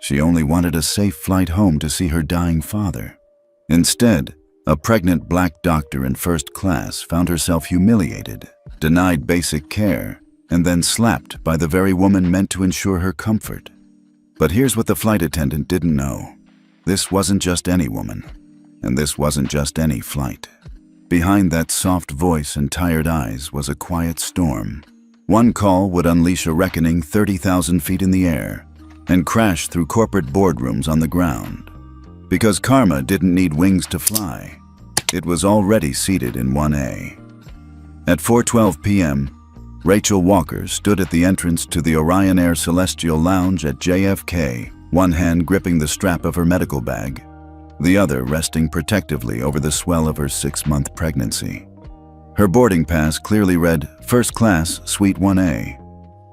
She only wanted a safe flight home to see her dying father. Instead, a pregnant black doctor in first class found herself humiliated, denied basic care, and then slapped by the very woman meant to ensure her comfort. But here's what the flight attendant didn't know. This wasn't just any woman, and this wasn't just any flight. Behind that soft voice and tired eyes was a quiet storm. One call would unleash a reckoning 30,000 feet in the air and crash through corporate boardrooms on the ground. Because karma didn't need wings to fly, it was already seated in 1A. At 4:12 p.m., Rachel Walker stood at the entrance to the Orion Air Celestial Lounge at JFK, one hand gripping the strap of her medical bag, the other resting protectively over the swell of her 6-month pregnancy. Her boarding pass clearly read First Class, Suite 1A,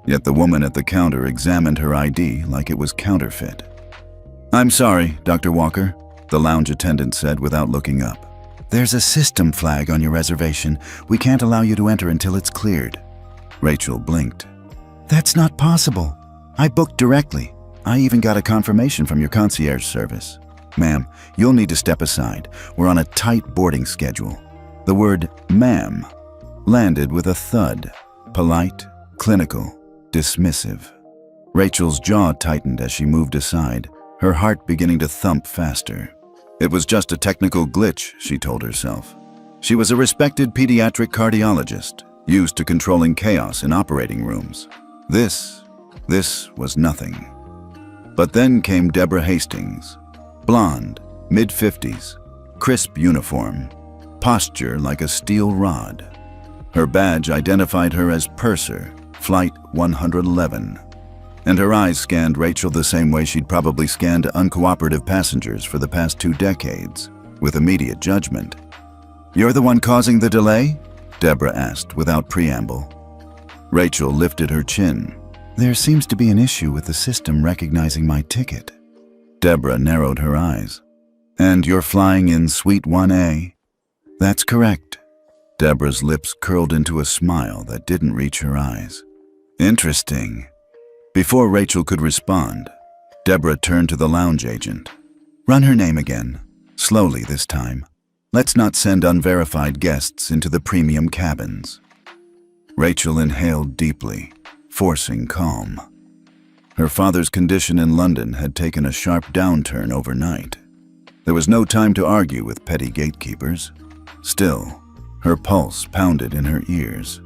yet the woman at the counter examined her ID like it was counterfeit. "I'm sorry, Dr. Walker," the lounge attendant said without looking up. "There's a system flag on your reservation. We can't allow you to enter until it's cleared." Rachel blinked. "That's not possible. I booked directly. I even got a confirmation from your concierge service." "Ma'am, you'll need to step aside. We're on a tight boarding schedule." The word "ma'am" landed with a thud. Polite, clinical, dismissive. Rachel's jaw tightened as she moved aside, her heart beginning to thump faster. It was just a technical glitch, she told herself. She was a respected pediatric cardiologist, used to controlling chaos in operating rooms. This was nothing. But then came Deborah Hastings. Blonde, mid-50s, crisp uniform, posture like a steel rod. Her badge identified her as Purser, Flight 111. And her eyes scanned Rachel the same way she'd probably scanned uncooperative passengers for the past 2 decades, with immediate judgment. "You're the one causing the delay?" Deborah asked without preamble. Rachel lifted her chin. "There seems to be an issue with the system recognizing my ticket." Deborah narrowed her eyes. "And you're flying in Suite 1A?" "That's correct." Deborah's lips curled into a smile that didn't reach her eyes. "Interesting." Before Rachel could respond, Deborah turned to the lounge agent. "Run her name again, slowly this time. Let's not send unverified guests into the premium cabins." Rachel inhaled deeply, forcing calm. Her father's condition in London had taken a sharp downturn overnight. There was no time to argue with petty gatekeepers. Still, her pulse pounded in her ears.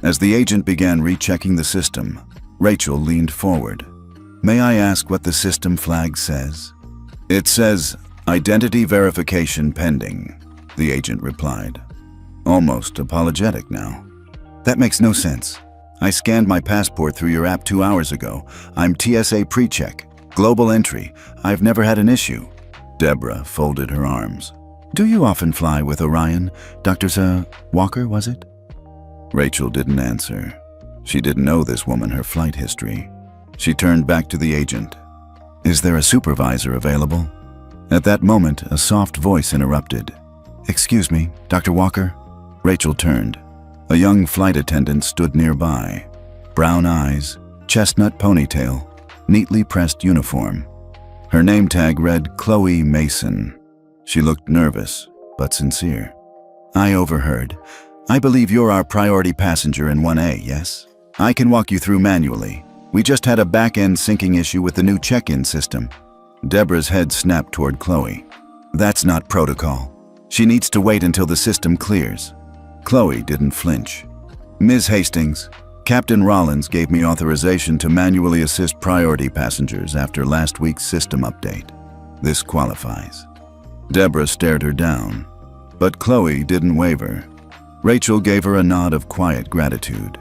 As the agent began rechecking the system, Rachel leaned forward. "May I ask what the system flag says?" "It says, identity verification pending," the agent replied, almost apologetic now. "That makes no sense. I scanned my passport through your app 2 hours ago. I'm TSA pre-check, global entry. I've never had an issue." Deborah folded her arms. "Do you often fly with Orion? Dr. Walker, was it?" Rachel didn't answer. She didn't know this woman her flight history. She turned back to the agent. "Is there a supervisor available?" At that moment, a soft voice interrupted. "Excuse me, Dr. Walker?" Rachel turned. A young flight attendant stood nearby. Brown eyes, chestnut ponytail, neatly pressed uniform. Her name tag read Chloe Mason. She looked nervous, but sincere. "I overheard. I believe you're our priority passenger in 1A, yes? I can walk you through manually. We just had a back-end syncing issue with the new check-in system." Deborah's head snapped toward Chloe. "That's not protocol. She needs to wait until the system clears." Chloe didn't flinch. "Ms. Hastings, Captain Rollins gave me authorization to manually assist priority passengers after last week's system update. This qualifies." Deborah stared her down, but Chloe didn't waver. Rachel gave her a nod of quiet gratitude.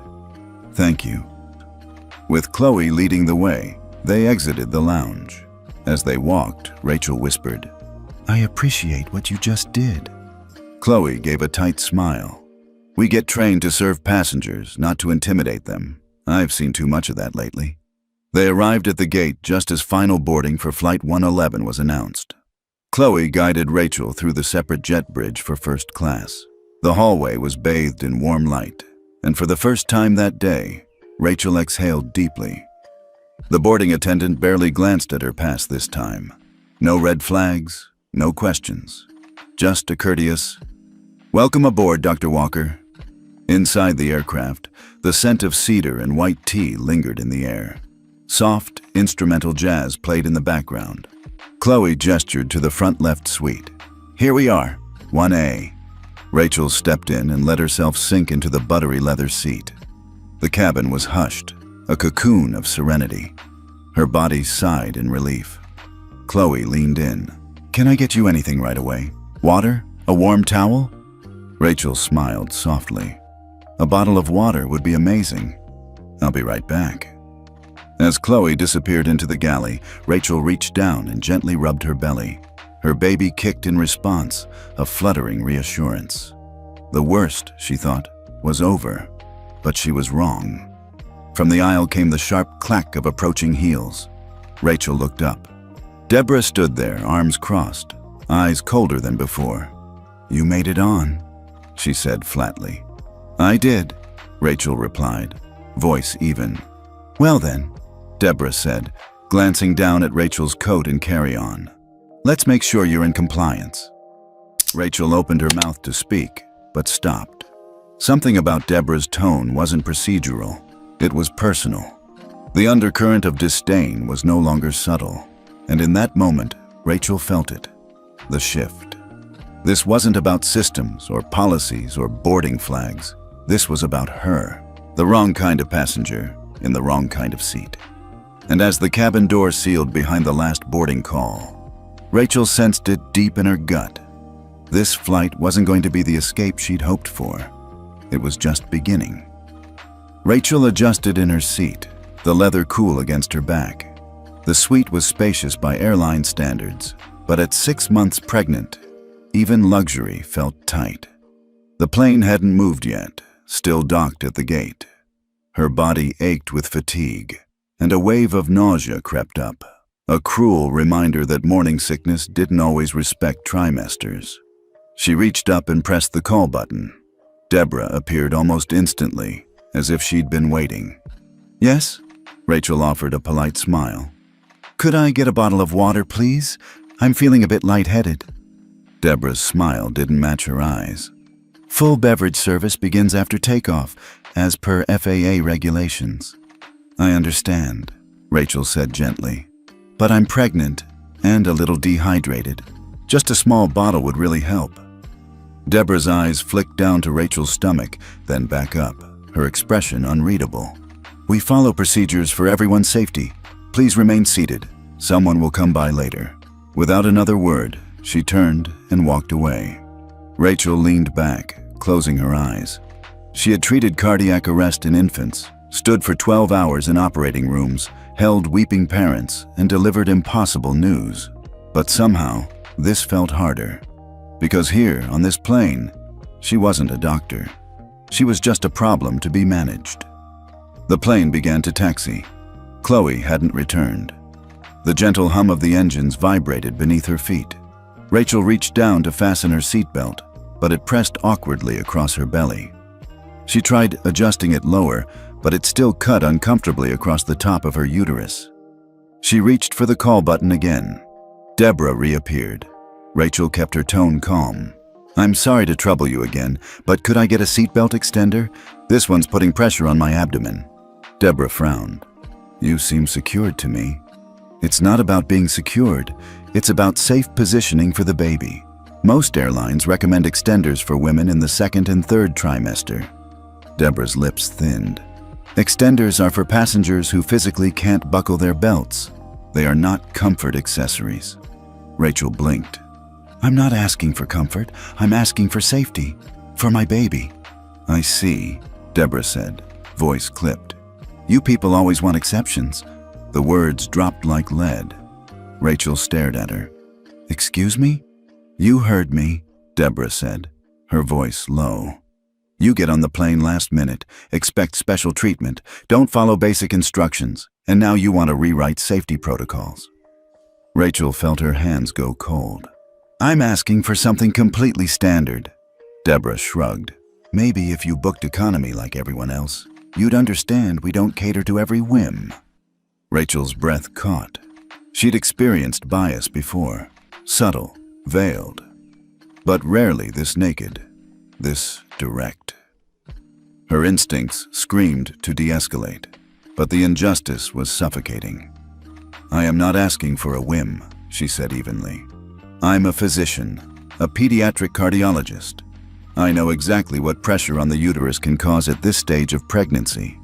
"Thank you." With Chloe leading the way, they exited the lounge. As they walked, Rachel whispered, "I appreciate what you just did." Chloe gave a tight smile. "We get trained to serve passengers, not to intimidate them. I've seen too much of that lately." They arrived at the gate just as final boarding for Flight 111 was announced. Chloe guided Rachel through the separate jet bridge for first class. The hallway was bathed in warm light, and for the first time that day, Rachel exhaled deeply. The boarding attendant barely glanced at her pass this time. No red flags, no questions. Just a courteous, "Welcome aboard, Dr. Walker." Inside the aircraft, the scent of cedar and white tea lingered in the air. Soft, instrumental jazz played in the background. Chloe gestured to the front left suite. "Here we are, 1A." Rachel stepped in and let herself sink into the buttery leather seat. The cabin was hushed, a cocoon of serenity. Her body sighed in relief. Chloe leaned in. "Can I get you anything right away? Water? A warm towel?" Rachel smiled softly. "A bottle of water would be amazing. I'll be right back." As Chloe disappeared into the galley, Rachel reached down and gently rubbed her belly. Her baby kicked in response, a fluttering reassurance. The worst, she thought, was over, but she was wrong. From the aisle came the sharp clack of approaching heels. Rachel looked up. Deborah stood there, arms crossed, eyes colder than before. "You made it on," she said flatly. "I did," Rachel replied, voice even. "Well then," Deborah said, glancing down at Rachel's coat and carry-on. "Let's make sure you're in compliance." Rachel opened her mouth to speak, but stopped. Something about Deborah's tone wasn't procedural. It was personal. The undercurrent of disdain was no longer subtle, and in that moment, Rachel felt it. The shift. This wasn't about systems or policies or boarding flags. This was about her, the wrong kind of passenger in the wrong kind of seat. And as the cabin door sealed behind the last boarding call, Rachel sensed it deep in her gut. This flight wasn't going to be the escape she'd hoped for. It was just beginning. Rachel adjusted in her seat, the leather cool against her back. The suite was spacious by airline standards, but at 6 months pregnant, even luxury felt tight. The plane hadn't moved yet, still docked at the gate. Her body ached with fatigue, and a wave of nausea crept up, a cruel reminder that morning sickness didn't always respect trimesters. She reached up and pressed the call button. Deborah appeared almost instantly, as if she'd been waiting. "Yes?" Rachel offered a polite smile. "Could I get a bottle of water, please? I'm feeling a bit lightheaded." Deborah's smile didn't match her eyes. "Full beverage service begins after takeoff, as per FAA regulations." "I understand," Rachel said gently. "But I'm pregnant and a little dehydrated. Just a small bottle would really help." Deborah's eyes flicked down to Rachel's stomach, then back up, her expression unreadable. "We follow procedures for everyone's safety. Please remain seated. Someone will come by later." Without another word, she turned and walked away. Rachel leaned back, closing her eyes. She had treated cardiac arrest in infants, stood for 12 hours in operating rooms, held weeping parents, and delivered impossible news. But somehow, this felt harder. Because here, on this plane, she wasn't a doctor. She was just a problem to be managed. The plane began to taxi. Chloe hadn't returned. The gentle hum of the engines vibrated beneath her feet. Rachel reached down to fasten her seatbelt, but it pressed awkwardly across her belly. She tried adjusting it lower, but it still cut uncomfortably across the top of her uterus. She reached for the call button again. Deborah reappeared. Rachel kept her tone calm. "I'm sorry to trouble you again, but could I get a seatbelt extender? This one's putting pressure on my abdomen." Deborah frowned. "You seem secured to me." "It's not about being secured. It's about safe positioning for the baby. Most airlines recommend extenders for women in the 2nd and 3rd trimester." Deborah's lips thinned. "Extenders are for passengers who physically can't buckle their belts. They are not comfort accessories." Rachel blinked. "I'm not asking for comfort. I'm asking for safety. For my baby." "I see," Deborah said, voice clipped. "You people always want exceptions." The words dropped like lead. Rachel stared at her. "Excuse me?" "You heard me," Deborah said, her voice low. "You get on the plane last minute, expect special treatment, don't follow basic instructions, and now you want to rewrite safety protocols." Rachel felt her hands go cold. "I'm asking for something completely standard." Deborah shrugged. "Maybe if you booked economy like everyone else, you'd understand we don't cater to every whim." Rachel's breath caught. She'd experienced bias before, subtle, veiled, but rarely this naked, this direct. Her instincts screamed to de-escalate, but the injustice was suffocating. "I am not asking for a whim," she said evenly. "I'm a physician, a pediatric cardiologist. I know exactly what pressure on the uterus can cause at this stage of pregnancy."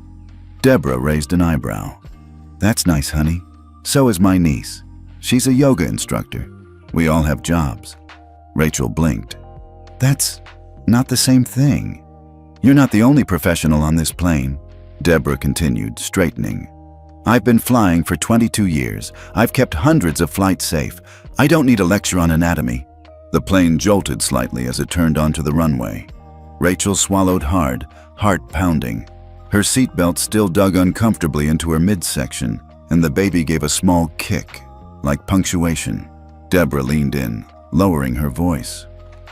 Deborah raised an eyebrow. "That's nice, honey. So is my niece. She's a yoga instructor. We all have jobs." Rachel blinked. "That's not the same thing. You're not the only professional on this plane," Deborah continued, straightening. "I've been flying for 22 years. I've kept hundreds of flights safe. I don't need a lecture on anatomy." The plane jolted slightly as it turned onto the runway. Rachel swallowed hard, heart pounding. Her seatbelt still dug uncomfortably into her midsection, and the baby gave a small kick, like punctuation. Deborah leaned in, lowering her voice.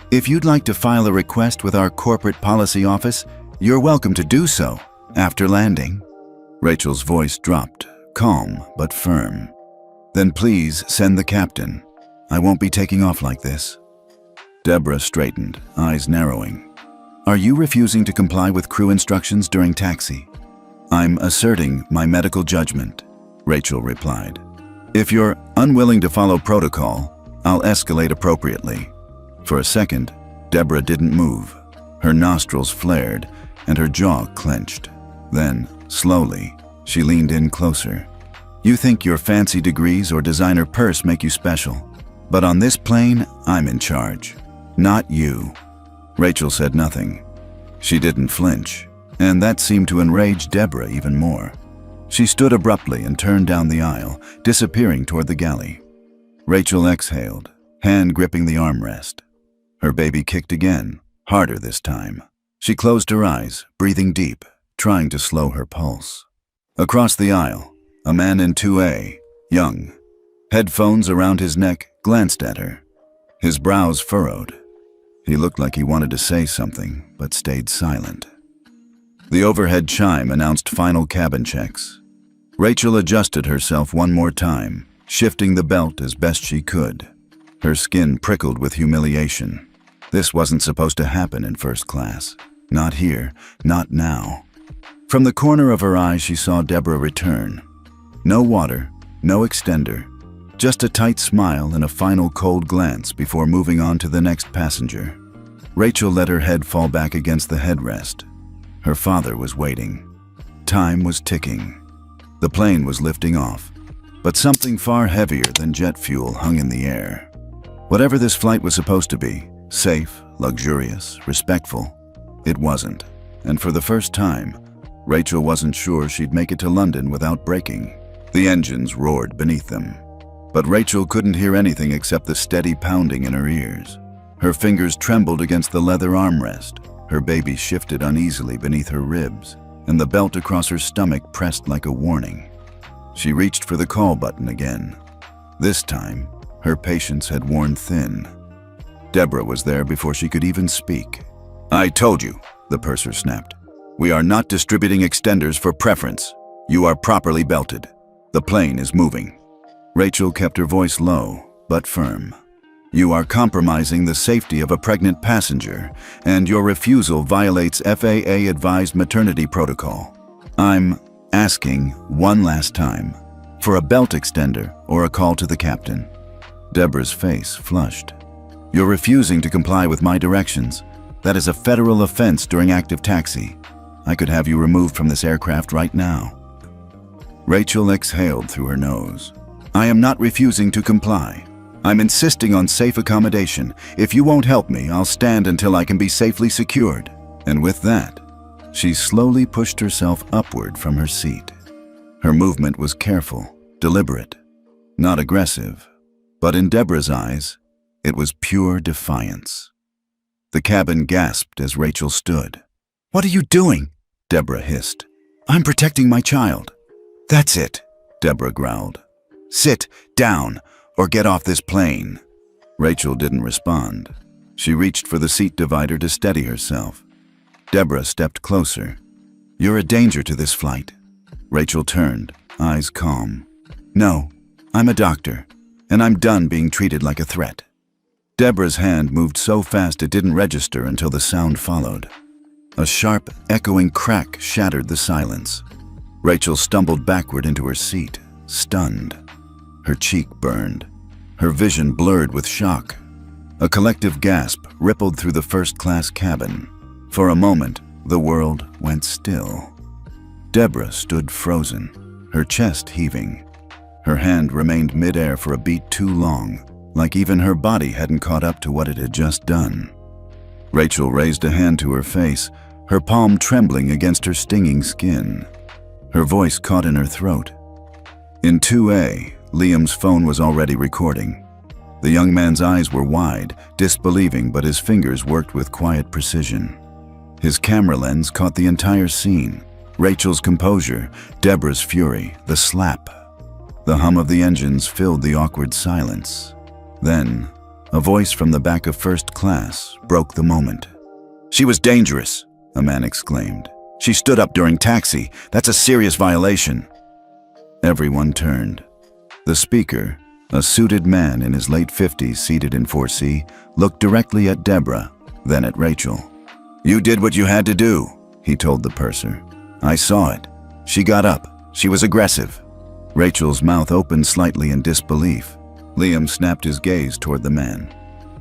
"If you'd like to file a request with our corporate policy office, you're welcome to do so after landing." Rachel's voice dropped, calm but firm. "Then please send the captain. I won't be taking off like this." Deborah straightened, eyes narrowing. "Are you refusing to comply with crew instructions during taxi?" "I'm asserting my medical judgment," Rachel replied. "If you're unwilling to follow protocol, I'll escalate appropriately." For a second, Deborah didn't move. Her nostrils flared and her jaw clenched. Then, slowly, she leaned in closer. "You think your fancy degrees or designer purse make you special, but on this plane, I'm in charge. Not you." Rachel said nothing. She didn't flinch, and that seemed to enrage Deborah even more. She stood abruptly and turned down the aisle, disappearing toward the galley. Rachel exhaled, hand gripping the armrest. Her baby kicked again, harder this time. She closed her eyes, breathing deep, trying to slow her pulse. Across the aisle, a man in 2A, young, headphones around his neck, glanced at her. His brows furrowed. He looked like he wanted to say something, but stayed silent. The overhead chime announced final cabin checks. Rachel adjusted herself one more time, shifting the belt as best she could. Her skin prickled with humiliation. This wasn't supposed to happen in first class. Not here, not now. From the corner of her eye, she saw Deborah return. No water, no extender, just a tight smile and a final cold glance before moving on to the next passenger. Rachel let her head fall back against the headrest. Her father was waiting. Time was ticking. The plane was lifting off, but something far heavier than jet fuel hung in the air. Whatever this flight was supposed to be, safe, luxurious, respectful, it wasn't. And for the first time, Rachel wasn't sure she'd make it to London without braking. The engines roared beneath them. But Rachel couldn't hear anything except the steady pounding in her ears. Her fingers trembled against the leather armrest. Her baby shifted uneasily beneath her ribs, and the belt across her stomach pressed like a warning. She reached for the call button again. This time, her patience had worn thin. Deborah was there before she could even speak. "I told you," the purser snapped. "We are not distributing extenders for preference. You are properly belted. The plane is moving." Rachel kept her voice low, but firm. "You are compromising the safety of a pregnant passenger, and your refusal violates FAA-advised maternity protocol. I'm asking one last time for a belt extender or a call to the captain." Deborah's face flushed. "You're refusing to comply with my directions. That is a federal offense during active taxi. I could have you removed from this aircraft right now." Rachel exhaled through her nose. "I am not refusing to comply. I'm insisting on safe accommodation. If you won't help me, I'll stand until I can be safely secured." And with that, she slowly pushed herself upward from her seat. Her movement was careful, deliberate, not aggressive, but in Deborah's eyes, it was pure defiance. The cabin gasped as Rachel stood. "What are you doing?" Deborah hissed. "I'm protecting my child." "That's it," Deborah growled. "Sit down or get off this plane." Rachel didn't respond. She reached for the seat divider to steady herself. Deborah stepped closer. "You're a danger to this flight." Rachel turned, eyes calm. No, I'm a doctor, and I'm done being treated like a threat. Deborah's hand moved so fast it didn't register until the sound followed. A sharp, echoing crack shattered the silence. Rachel stumbled backward into her seat, stunned. Her cheek burned, her vision blurred with shock. A collective gasp rippled through the first-class cabin. For a moment, the world went still. Deborah stood frozen, her chest heaving. Her hand remained midair for a beat too long, like even her body hadn't caught up to what it had just done. Rachel raised a hand to her face, her palm trembling against her stinging skin. Her voice caught in her throat. In 2A, Liam's phone was already recording. The young man's eyes were wide, disbelieving, but his fingers worked with quiet precision. His camera lens caught the entire scene. Rachel's composure, Deborah's fury, the slap. The hum of the engines filled the awkward silence. Then, a voice from the back of first class broke the moment. "She was dangerous," a man exclaimed. "She stood up during taxi. That's a serious violation." Everyone turned. The speaker, a suited man in his late 50s seated in 4C, looked directly at Deborah, then at Rachel. "You did what you had to do," he told the purser. "I saw it. She got up. She was aggressive." Rachel's mouth opened slightly in disbelief. Liam snapped his gaze toward the man.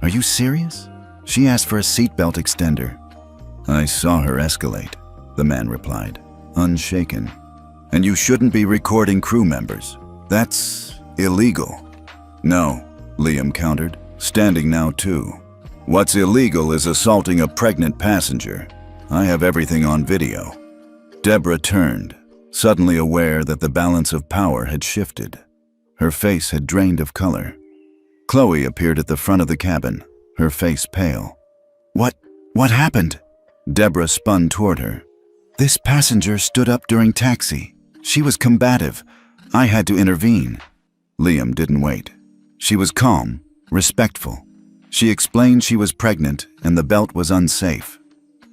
"Are you serious? She asked for a seatbelt extender." "I saw her escalate," the man replied, unshaken. "And you shouldn't be recording crew members. That's illegal." "No," Liam countered, standing now too. "What's illegal is assaulting a pregnant passenger. I have everything on video." Deborah turned, suddenly aware that the balance of power had shifted. Her face had drained of color. Chloe appeared at the front of the cabin, her face pale. What happened?" Deborah spun toward her. "This passenger stood up during taxi. She was combative. I had to intervene." Liam didn't wait. She was calm, respectful. She explained she was pregnant and the belt was unsafe.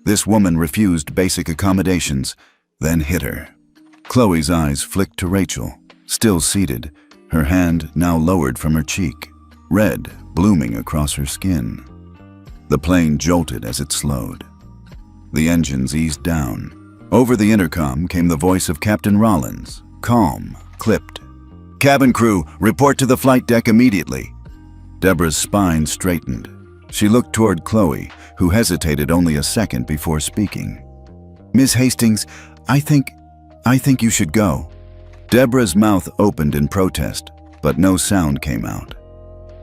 This woman refused basic accommodations, then hit her. Chloe's eyes flicked to Rachel, still seated, her hand now lowered from her cheek, red blooming across her skin. The plane jolted as it slowed. The engines eased down. Over the intercom came the voice of Captain Rollins, calm, clipped. "Cabin crew, report to the flight deck immediately." Deborah's spine straightened. She looked toward Chloe, who hesitated only a second before speaking. "Ms. Hastings, I think you should go." Deborah's mouth opened in protest, but no sound came out.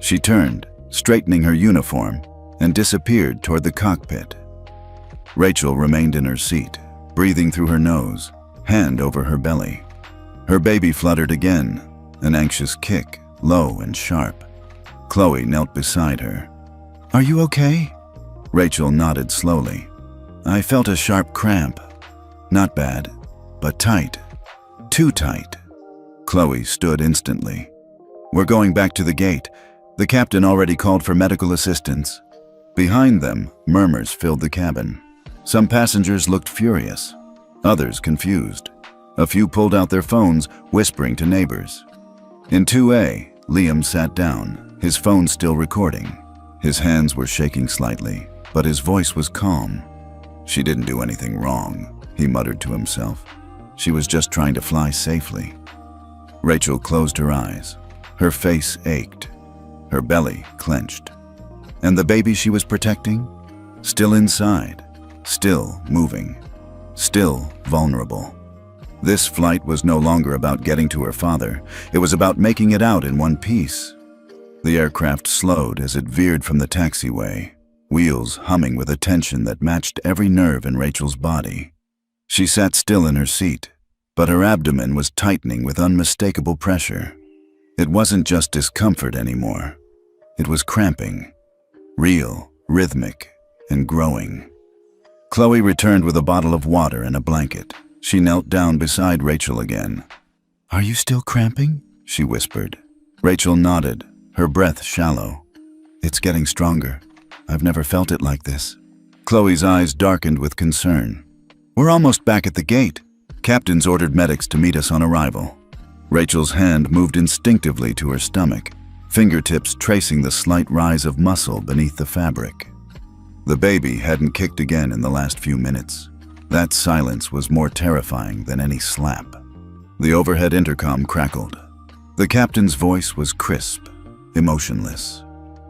She turned, straightening her uniform, and disappeared toward the cockpit. Rachel remained in her seat, breathing through her nose, hand over her belly. Her baby fluttered again, an anxious kick, low and sharp. Chloe knelt beside her. "Are you okay?" Rachel nodded slowly. "I felt a sharp cramp. Not bad, but tight. Too tight." Chloe stood instantly. "We're going back to the gate. The captain already called for medical assistance." Behind them, murmurs filled the cabin. Some passengers looked furious, others confused. A few pulled out their phones, whispering to neighbors. In 2A, Liam sat down, his phone still recording. His hands were shaking slightly, but his voice was calm. "She didn't do anything wrong," he muttered to himself. "She was just trying to fly safely." Rachel closed her eyes. Her face ached. Her belly clenched. And the baby she was protecting? Still inside, still moving, still vulnerable. This flight was no longer about getting to her father. It was about making it out in one piece. The aircraft slowed as it veered from the taxiway, wheels humming with a tension that matched every nerve in Rachel's body. She sat still in her seat, but her abdomen was tightening with unmistakable pressure. It wasn't just discomfort anymore. It was cramping, real, rhythmic, and growing. Chloe returned with a bottle of water and a blanket. She knelt down beside Rachel again. "Are you still cramping?" she whispered. Rachel nodded, her breath shallow. "It's getting stronger. I've never felt it like this." Chloe's eyes darkened with concern. "We're almost back at the gate. Captain's ordered medics to meet us on arrival." Rachel's hand moved instinctively to her stomach, fingertips tracing the slight rise of muscle beneath the fabric. The baby hadn't kicked again in the last few minutes. That silence was more terrifying than any slap. The overhead intercom crackled. The captain's voice was crisp, emotionless.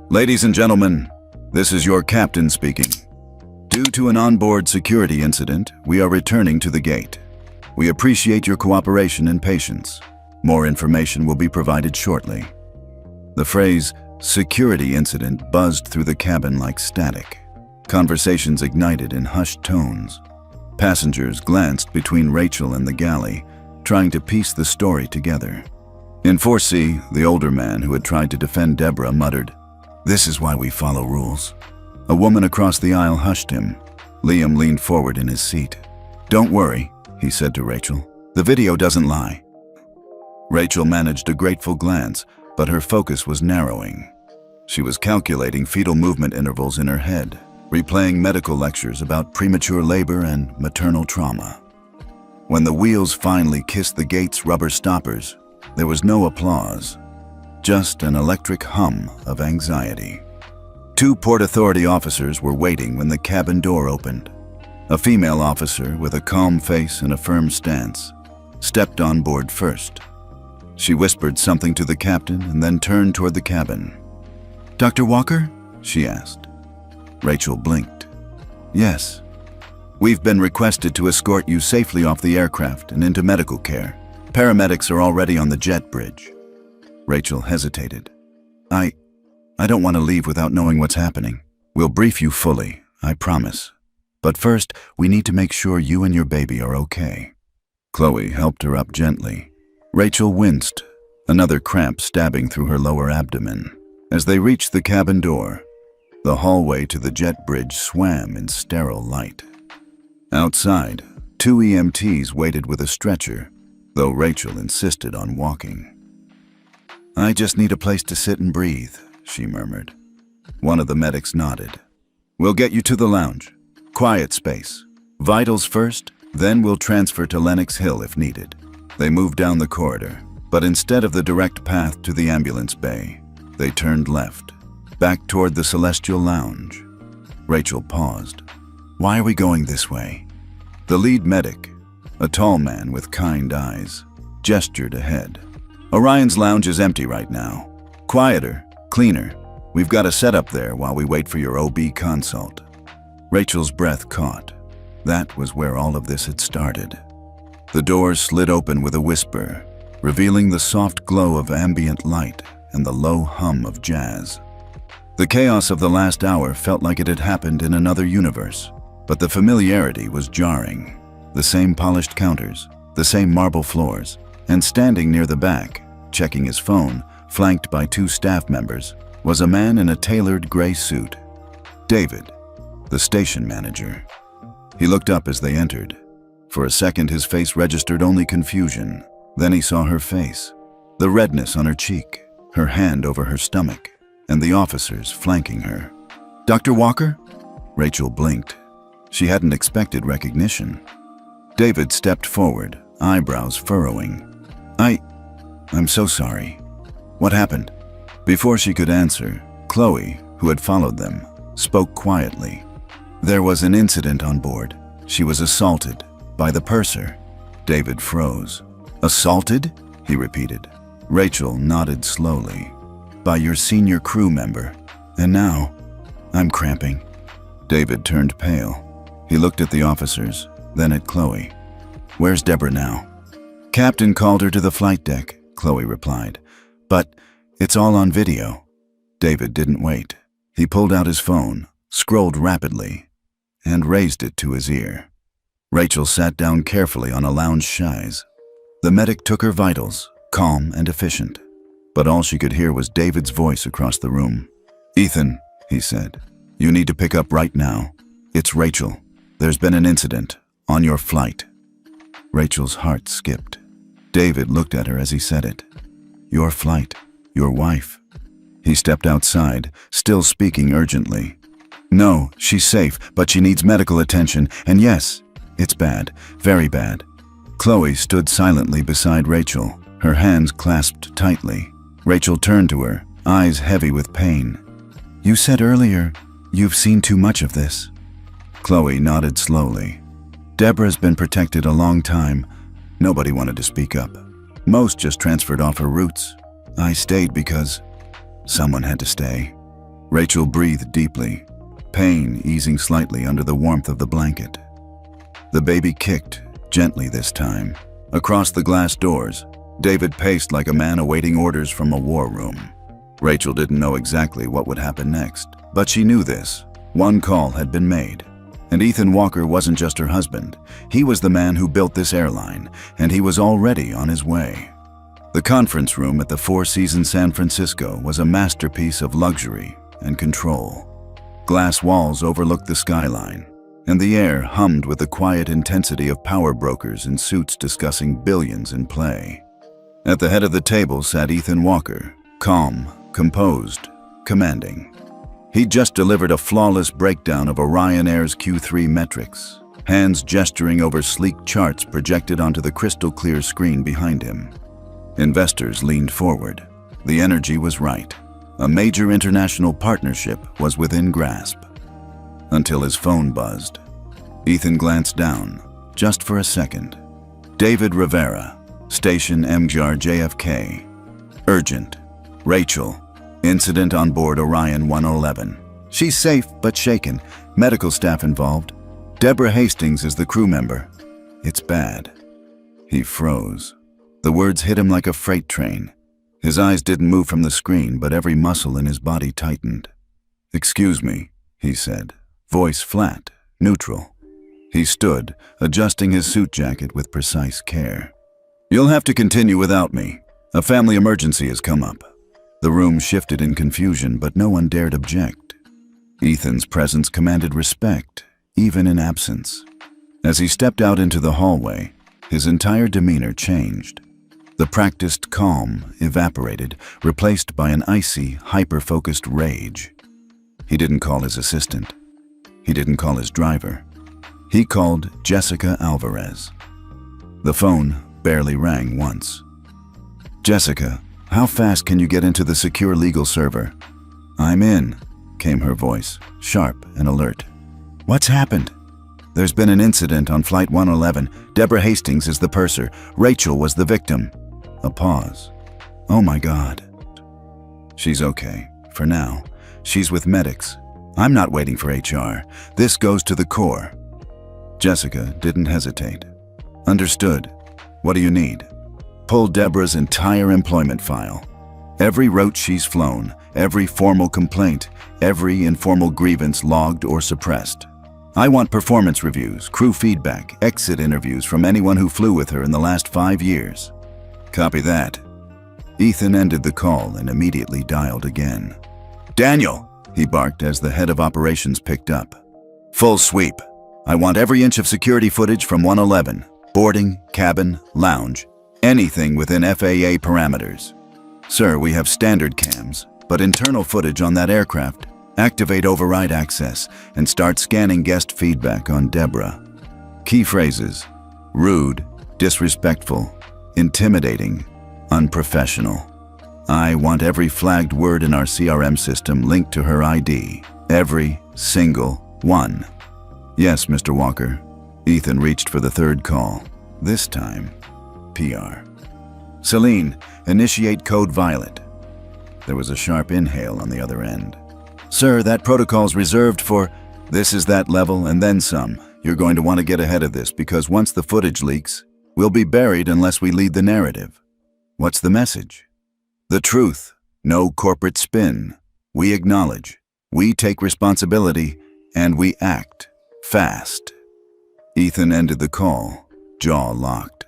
"Ladies and gentlemen, this is your captain speaking. Due to an onboard security incident, we are returning to the gate. We appreciate your cooperation and patience. More information will be provided shortly." The phrase, "security incident," buzzed through the cabin like static. Conversations ignited in hushed tones. Passengers glanced between Rachel and the galley, trying to piece the story together. In 4C, the older man who had tried to defend Deborah muttered, "This is why we follow rules." A woman across the aisle hushed him. Liam leaned forward in his seat. "Don't worry," he said to Rachel. "The video doesn't lie." Rachel managed a grateful glance, but her focus was narrowing. She was calculating fetal movement intervals in her head, replaying medical lectures about premature labor and maternal trauma. When the wheels finally kissed the gate's rubber stoppers, there was no applause, just an electric hum of anxiety. 2 Port Authority officers were waiting when the cabin door opened. A female officer with a calm face and a firm stance stepped on board first. She whispered something to the captain and then turned toward the cabin. "Dr. Walker?" she asked. Rachel blinked. "Yes. We've been requested to escort you safely off the aircraft and into medical care. Paramedics are already on the jet bridge." Rachel hesitated. I don't want to leave without knowing what's happening. We'll brief you fully, I promise. But first, we need to make sure you and your baby are okay." Chloe helped her up gently. Rachel winced, another cramp stabbing through her lower abdomen. As they reached the cabin door, the hallway to the jet bridge swam in sterile light. Outside, 2 EMTs waited with a stretcher, though Rachel insisted on walking. "I just need a place to sit and breathe," she murmured. One of the medics nodded. "We'll get you to the lounge. Quiet space. Vitals first, then we'll transfer to Lenox Hill if needed." They moved down the corridor, but instead of the direct path to the ambulance bay, they turned left, back toward the Celestial Lounge. Rachel paused. "Why are we going this way?" The lead medic, a tall man with kind eyes, gestured ahead. "Orion's lounge is empty right now. Quieter, cleaner. We've got a setup there while we wait for your OB consult." Rachel's breath caught. That was where all of this had started. The doors slid open with a whisper, revealing the soft glow of ambient light and the low hum of jazz. The chaos of the last hour felt like it had happened in another universe, but the familiarity was jarring. The same polished counters, the same marble floors, and standing near the back, checking his phone, flanked by 2 staff members, was a man in a tailored gray suit. David, the station manager. He looked up as they entered. For a second, his face registered only confusion. Then he saw her face, the redness on her cheek, her hand over her stomach, and the officers flanking her. "Dr. Walker?" Rachel blinked. She hadn't expected recognition. David stepped forward, eyebrows furrowing. I'm so sorry. What happened?" Before she could answer, Chloe, who had followed them, spoke quietly. "There was an incident on board. She was assaulted by the purser." David froze. "Assaulted?" he repeated. Rachel nodded slowly. "By your senior crew member. And now, I'm cramping." David turned pale. He looked at the officers, then at Chloe. "Where's Deborah now?" "Captain called her to the flight deck," Chloe replied. "But it's all on video." David didn't wait. He pulled out his phone, scrolled rapidly, and raised it to his ear. Rachel sat down carefully on a lounge chaise. The medic took her vitals, calm and efficient. But all she could hear was David's voice across the room. "Ethan," he said, "you need to pick up right now. It's Rachel. There's been an incident on your flight." Rachel's heart skipped. David looked at her as he said it. "Your flight, your wife." He stepped outside, still speaking urgently. "No, she's safe, but she needs medical attention, and yes, it's bad, very bad." Chloe stood silently beside Rachel, her hands clasped tightly. Rachel turned to her, eyes heavy with pain. "You said earlier you've seen too much of this." Chloe nodded slowly. "Deborah's been protected a long time. Nobody wanted to speak up. Most just transferred off her roots. I stayed because someone had to stay." Rachel breathed deeply, pain easing slightly under the warmth of the blanket. The baby kicked, gently this time. Across the glass doors, David paced like a man awaiting orders from a war room. Rachel didn't know exactly what would happen next, but she knew this. One call had been made. And Ethan Walker wasn't just her husband. He was the man who built this airline, and he was already on his way. The conference room at the Four Seasons San Francisco was a masterpiece of luxury and control. Glass walls overlooked the skyline, and the air hummed with the quiet intensity of power brokers in suits discussing billions in play. At the head of the table sat Ethan Walker, calm, composed, commanding. He'd just delivered a flawless breakdown of Orion Air's Q3 metrics, hands gesturing over sleek charts projected onto the crystal-clear screen behind him. Investors leaned forward. The energy was right. A major international partnership was within grasp. Until his phone buzzed. Ethan glanced down, just for a second. David Rivera, Station MGR JFK. Urgent. Rachel. Incident on board Orion 111. She's safe but shaken. Medical staff involved. Deborah Hastings is the crew member. It's bad. He froze. The words hit him like a freight train. His eyes didn't move from the screen, but every muscle in his body tightened. "Excuse me," he said, voice flat, neutral. He stood, adjusting his suit jacket with precise care. "You'll have to continue without me. A family emergency has come up." The room shifted in confusion, but no one dared object. Ethan's presence commanded respect, even in absence. As he stepped out into the hallway, his entire demeanor changed. The practiced calm evaporated, replaced by an icy, hyper-focused rage. He didn't call his assistant. He didn't call his driver. He called Jessica Alvarez. The phone barely rang once. "Jessica, how fast can you get into the secure legal server?" "I'm in," came her voice, sharp and alert. "What's happened?" "There's been an incident on Flight 111. Deborah Hastings is the purser. Rachel was the victim." A pause. "Oh my God." "She's okay, for now. She's with medics. I'm not waiting for HR. This goes to the core." Jessica didn't hesitate. "Understood. What do you need?" "Pull Deborah's entire employment file. Every route she's flown, every formal complaint, every informal grievance logged or suppressed. I want performance reviews, crew feedback, exit interviews from anyone who flew with her in the last 5 years." "Copy that." Ethan ended the call and immediately dialed again. "Daniel," he barked as the head of operations picked up. "Full sweep. I want every inch of security footage from 111. Boarding, cabin, lounge, anything within FAA parameters. Sir, we have standard cams, but internal footage on that aircraft. Activate override access and start scanning guest feedback on Deborah. Key phrases: rude, disrespectful, intimidating, unprofessional. I want every flagged word in our CRM system linked to her ID. Every single one." "Yes, Mr. Walker." Ethan reached for the third call. This time, PR. "Celine, initiate code violet." There was a sharp inhale on the other end. "Sir, that protocol's reserved for..." "This is that level and then some. You're going to want to get ahead of this because once the footage leaks, we'll be buried unless we lead the narrative." "What's the message?" "The truth. No corporate spin. We acknowledge. We take responsibility, and we act. Fast." Ethan ended the call, jaw locked.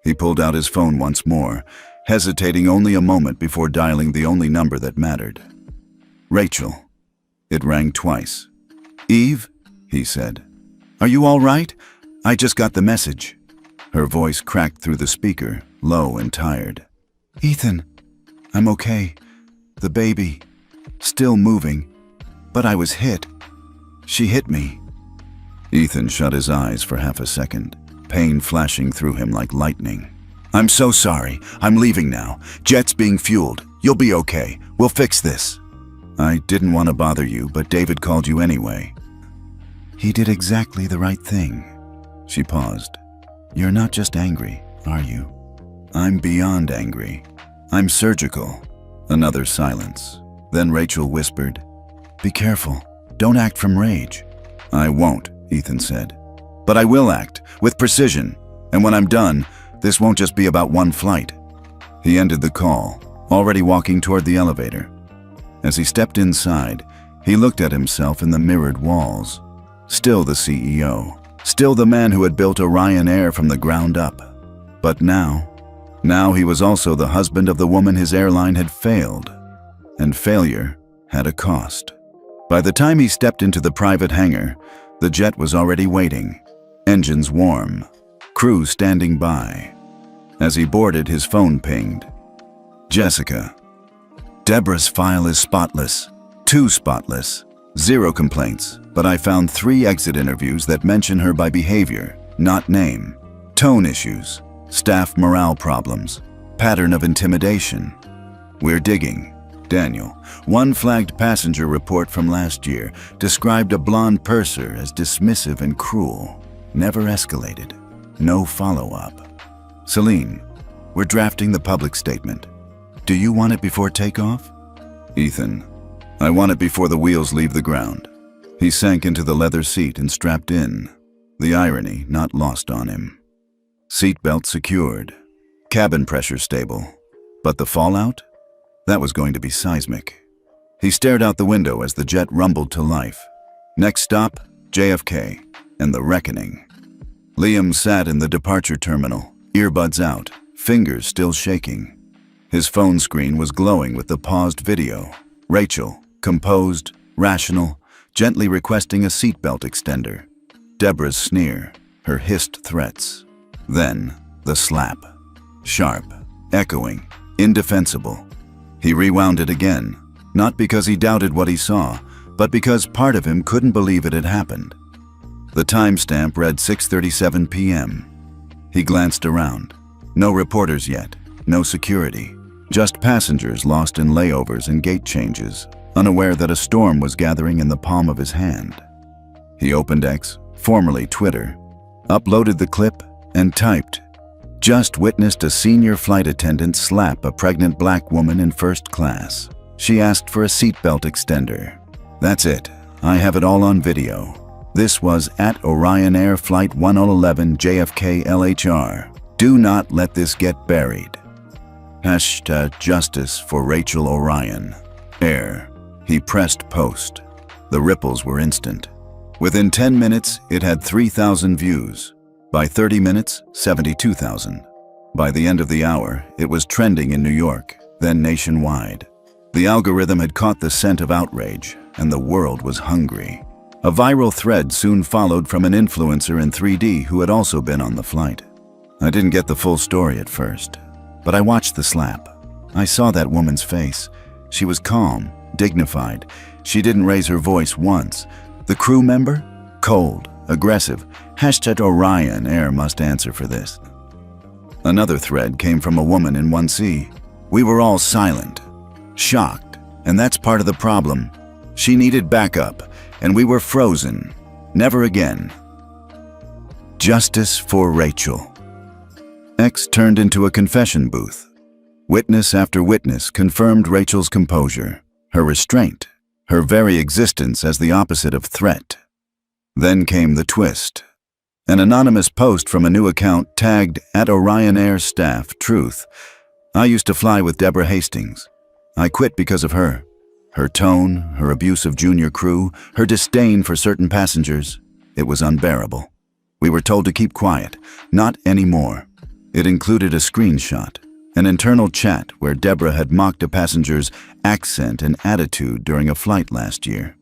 He pulled out his phone once more, hesitating only a moment before dialing the only number that mattered. Rachel. It rang twice. "Eve," he said. "Are you all right? I just got the message." Her voice cracked through the speaker, low and tired. "Ethan, I'm okay. The baby, still moving, but I was hit. She hit me." Ethan shut his eyes for half a second, pain flashing through him like lightning. "I'm so sorry. I'm leaving now. Jet's being fueled. You'll be okay. We'll fix this." "I didn't want to bother you, but David called you anyway." "He did exactly the right thing." She paused. "You're not just angry, are you?" "I'm beyond angry. I'm surgical." Another silence. Then Rachel whispered, "Be careful. Don't act from rage." "I won't," Ethan said. "But I will act, with precision. And when I'm done, this won't just be about one flight." He ended the call, already walking toward the elevator. As he stepped inside, he looked at himself in the mirrored walls. Still the CEO. Still the man who had built Orion Air from the ground up. But now he was also the husband of the woman his airline had failed. And failure had a cost. By the time he stepped into the private hangar, the jet was already waiting. Engines warm. Crew standing by. As he boarded, his phone pinged. "Jessica. Deborah's file is spotless. Too spotless. Zero complaints, but I found 3 exit interviews that mention her by behavior, not name. Tone issues. Staff morale problems. Pattern of intimidation. We're digging." Daniel. "One flagged passenger report from last year described a blonde purser as dismissive and cruel. Never escalated. No follow-up." Celine. "We're drafting the public statement. Do you want it before takeoff?" Ethan. "I want it before the wheels leave the ground." He sank into the leather seat and strapped in. The irony not lost on him. Seatbelt secured. Cabin pressure stable. But the fallout? That was going to be seismic. He stared out the window as the jet rumbled to life. Next stop, JFK, and the reckoning. Liam sat in the departure terminal, earbuds out, fingers still shaking. His phone screen was glowing with the paused video. Rachel, composed, rational, gently requesting a seatbelt extender. Deborah's sneer, her hissed threats. Then, the slap. Sharp, echoing, indefensible. He rewound it again, not because he doubted what he saw, but because part of him couldn't believe it had happened. The timestamp read 6:37 p.m. He glanced around. No reporters yet, no security, just passengers lost in layovers and gate changes, unaware that a storm was gathering in the palm of his hand. He opened X, formerly Twitter, uploaded the clip, and typed, "Just witnessed a senior flight attendant slap a pregnant black woman in first class. She asked for a seatbelt extender. That's it. I have it all on video. This was at Orion Air Flight 1011 JFK LHR. Do not let this get buried. #Justice for Rachel Orion. Air." He pressed post. The ripples were instant. Within 10 minutes, it had 3,000 views. By 30 minutes, 72,000. By the end of the hour, it was trending in New York, then nationwide. The algorithm had caught the scent of outrage, and the world was hungry. A viral thread soon followed from an influencer in 3D who had also been on the flight. I didn't get the full story at first, but I watched the slap. I saw that woman's face. She was calm, dignified. She didn't raise her voice once. The crew member? Cold, aggressive. #Orion Air must answer for this. Another thread came from a woman in 1C. "We were all silent, shocked, and that's part of the problem. She needed backup, and we were frozen. Never again. Justice for Rachel." X turned into a confession booth. Witness after witness confirmed Rachel's composure, her restraint, her very existence as the opposite of threat. Then came the twist. An anonymous post from a new account tagged @Orion Air Staff Truth. "I used to fly with Deborah Hastings. I quit because of her. Her tone, her abuse of junior crew, her disdain for certain passengers. It was unbearable. We were told to keep quiet. Not anymore." It included a screenshot, an internal chat where Deborah had mocked a passenger's accent and attitude during a flight last year.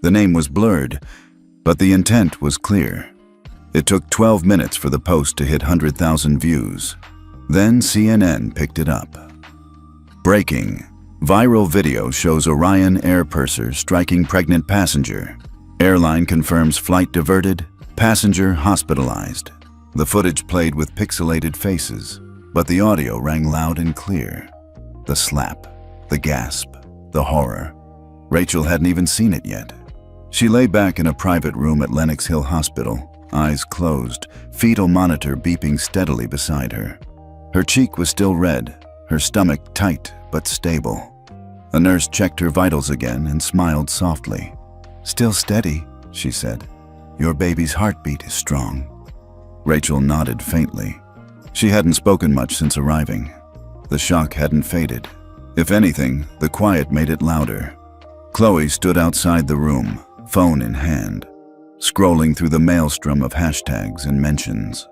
The name was blurred, but the intent was clear. It took 12 minutes for the post to hit 100,000 views. Then CNN picked it up. Breaking. Viral video shows Orion Air purser striking pregnant passenger. Airline confirms flight diverted, passenger hospitalized. The footage played with pixelated faces. But the audio rang loud and clear. The slap, the gasp, the horror. Rachel hadn't even seen it yet. She lay back in a private room at Lenox Hill Hospital, eyes closed, fetal monitor beeping steadily beside her. Her cheek was still red, her stomach tight but stable. A nurse checked her vitals again and smiled softly. "Still steady," she said. "Your baby's heartbeat is strong." Rachel nodded faintly. She hadn't spoken much since arriving. The shock hadn't faded. If anything, the quiet made it louder. Chloe stood outside the room, phone in hand, scrolling through the maelstrom of hashtags and mentions.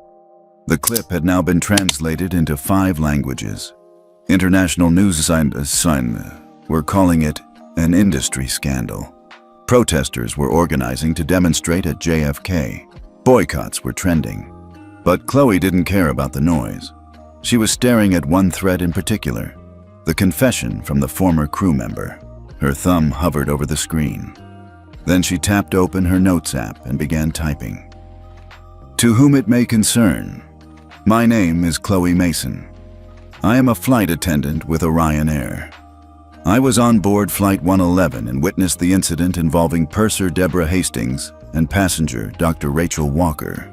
The clip had now been translated into 5 languages. International news were calling it an industry scandal. Protesters were organizing to demonstrate at JFK. Boycotts were trending. But Chloe didn't care about the noise. She was staring at one thread in particular, the confession from the former crew member. Her thumb hovered over the screen. Then she tapped open her notes app and began typing. "To whom it may concern, my name is Chloe Mason. I am a flight attendant with Orion Air. I was on board Flight 111 and witnessed the incident involving purser Deborah Hastings and passenger Dr. Rachel Walker.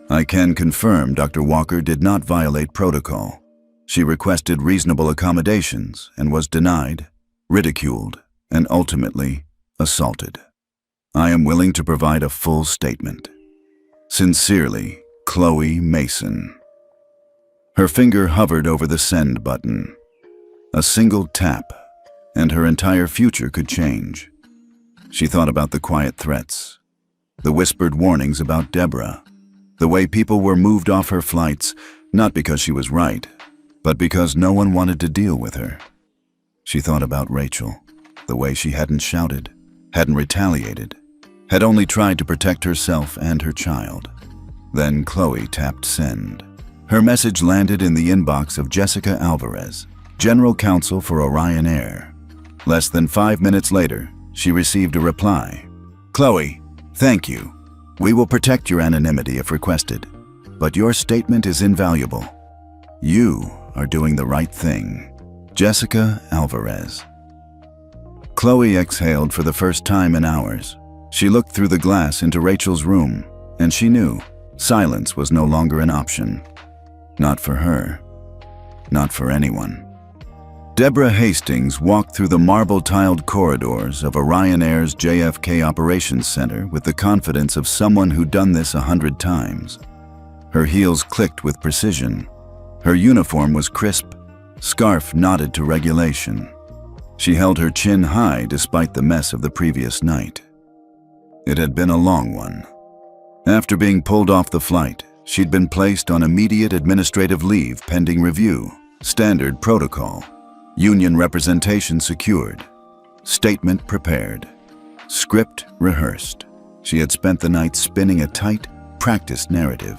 I can confirm Dr. Walker did not violate protocol. She requested reasonable accommodations and was denied, ridiculed, and ultimately assaulted. I am willing to provide a full statement. Sincerely, Chloe Mason." Her finger hovered over the send button. A single tap, and her entire future could change. She thought about the quiet threats, the whispered warnings about Deborah, the way people were moved off her flights, not because she was right, but because no one wanted to deal with her. She thought about Rachel, the way she hadn't shouted, hadn't retaliated, had only tried to protect herself and her child. Then Chloe tapped send. Her message landed in the inbox of Jessica Alvarez, General Counsel for Orion Air. Less than 5 minutes later, she received a reply. "Chloe, thank you. We will protect your anonymity if requested, but your statement is invaluable. You are doing the right thing. Jessica Alvarez." Chloe exhaled for the first time in hours. She looked through the glass into Rachel's room, and she knew silence was no longer an option. Not for her. Not for anyone. Deborah Hastings walked through the marble-tiled corridors of Orion Air's JFK Operations Center with the confidence of someone who'd done this 100 times. Her heels clicked with precision. Her uniform was crisp, scarf knotted to regulation. She held her chin high despite the mess of the previous night. It had been a long one. After being pulled off the flight, she'd been placed on immediate administrative leave pending review, standard protocol. Union representation secured. Statement prepared. Script rehearsed. She had spent the night spinning a tight, practiced narrative.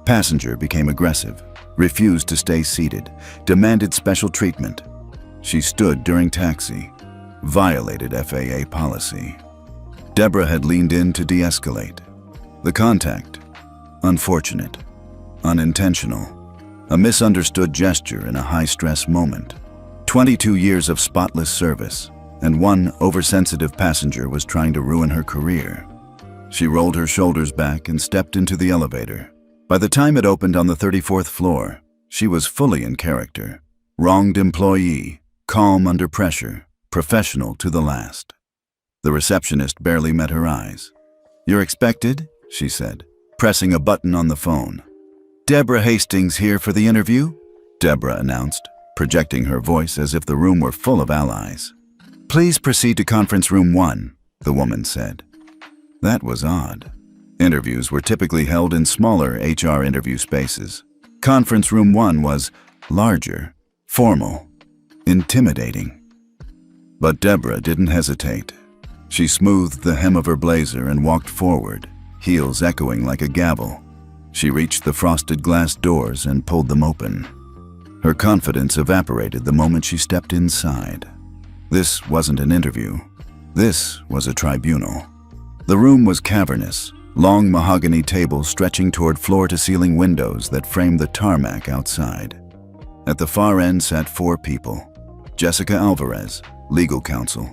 Passenger became aggressive, refused to stay seated, demanded special treatment. She stood during taxi, violated FAA policy. Deborah had leaned in to de-escalate. The contact, unfortunate, unintentional, a misunderstood gesture in a high-stress moment. 22 years of spotless service, and one oversensitive passenger was trying to ruin her career. She rolled her shoulders back and stepped into the elevator. By the time it opened on the 34th floor, she was fully in character. Wronged employee, calm under pressure, professional to the last. The receptionist barely met her eyes. "You're expected," she said, pressing a button on the phone. "Deborah Hastings here for the interview," Deborah announced, projecting her voice as if the room were full of allies. "Please proceed to conference room 1, the woman said. That was odd. Interviews were typically held in smaller HR interview spaces. Conference room 1 was larger, formal, intimidating. But Deborah didn't hesitate. She smoothed the hem of her blazer and walked forward, heels echoing like a gavel. She reached the frosted glass doors and pulled them open. Her confidence evaporated the moment she stepped inside. This wasn't an interview. This was a tribunal. The room was cavernous, long mahogany tables stretching toward floor-to-ceiling windows that framed the tarmac outside. At the far end sat 4 people: Jessica Alvarez, legal counsel;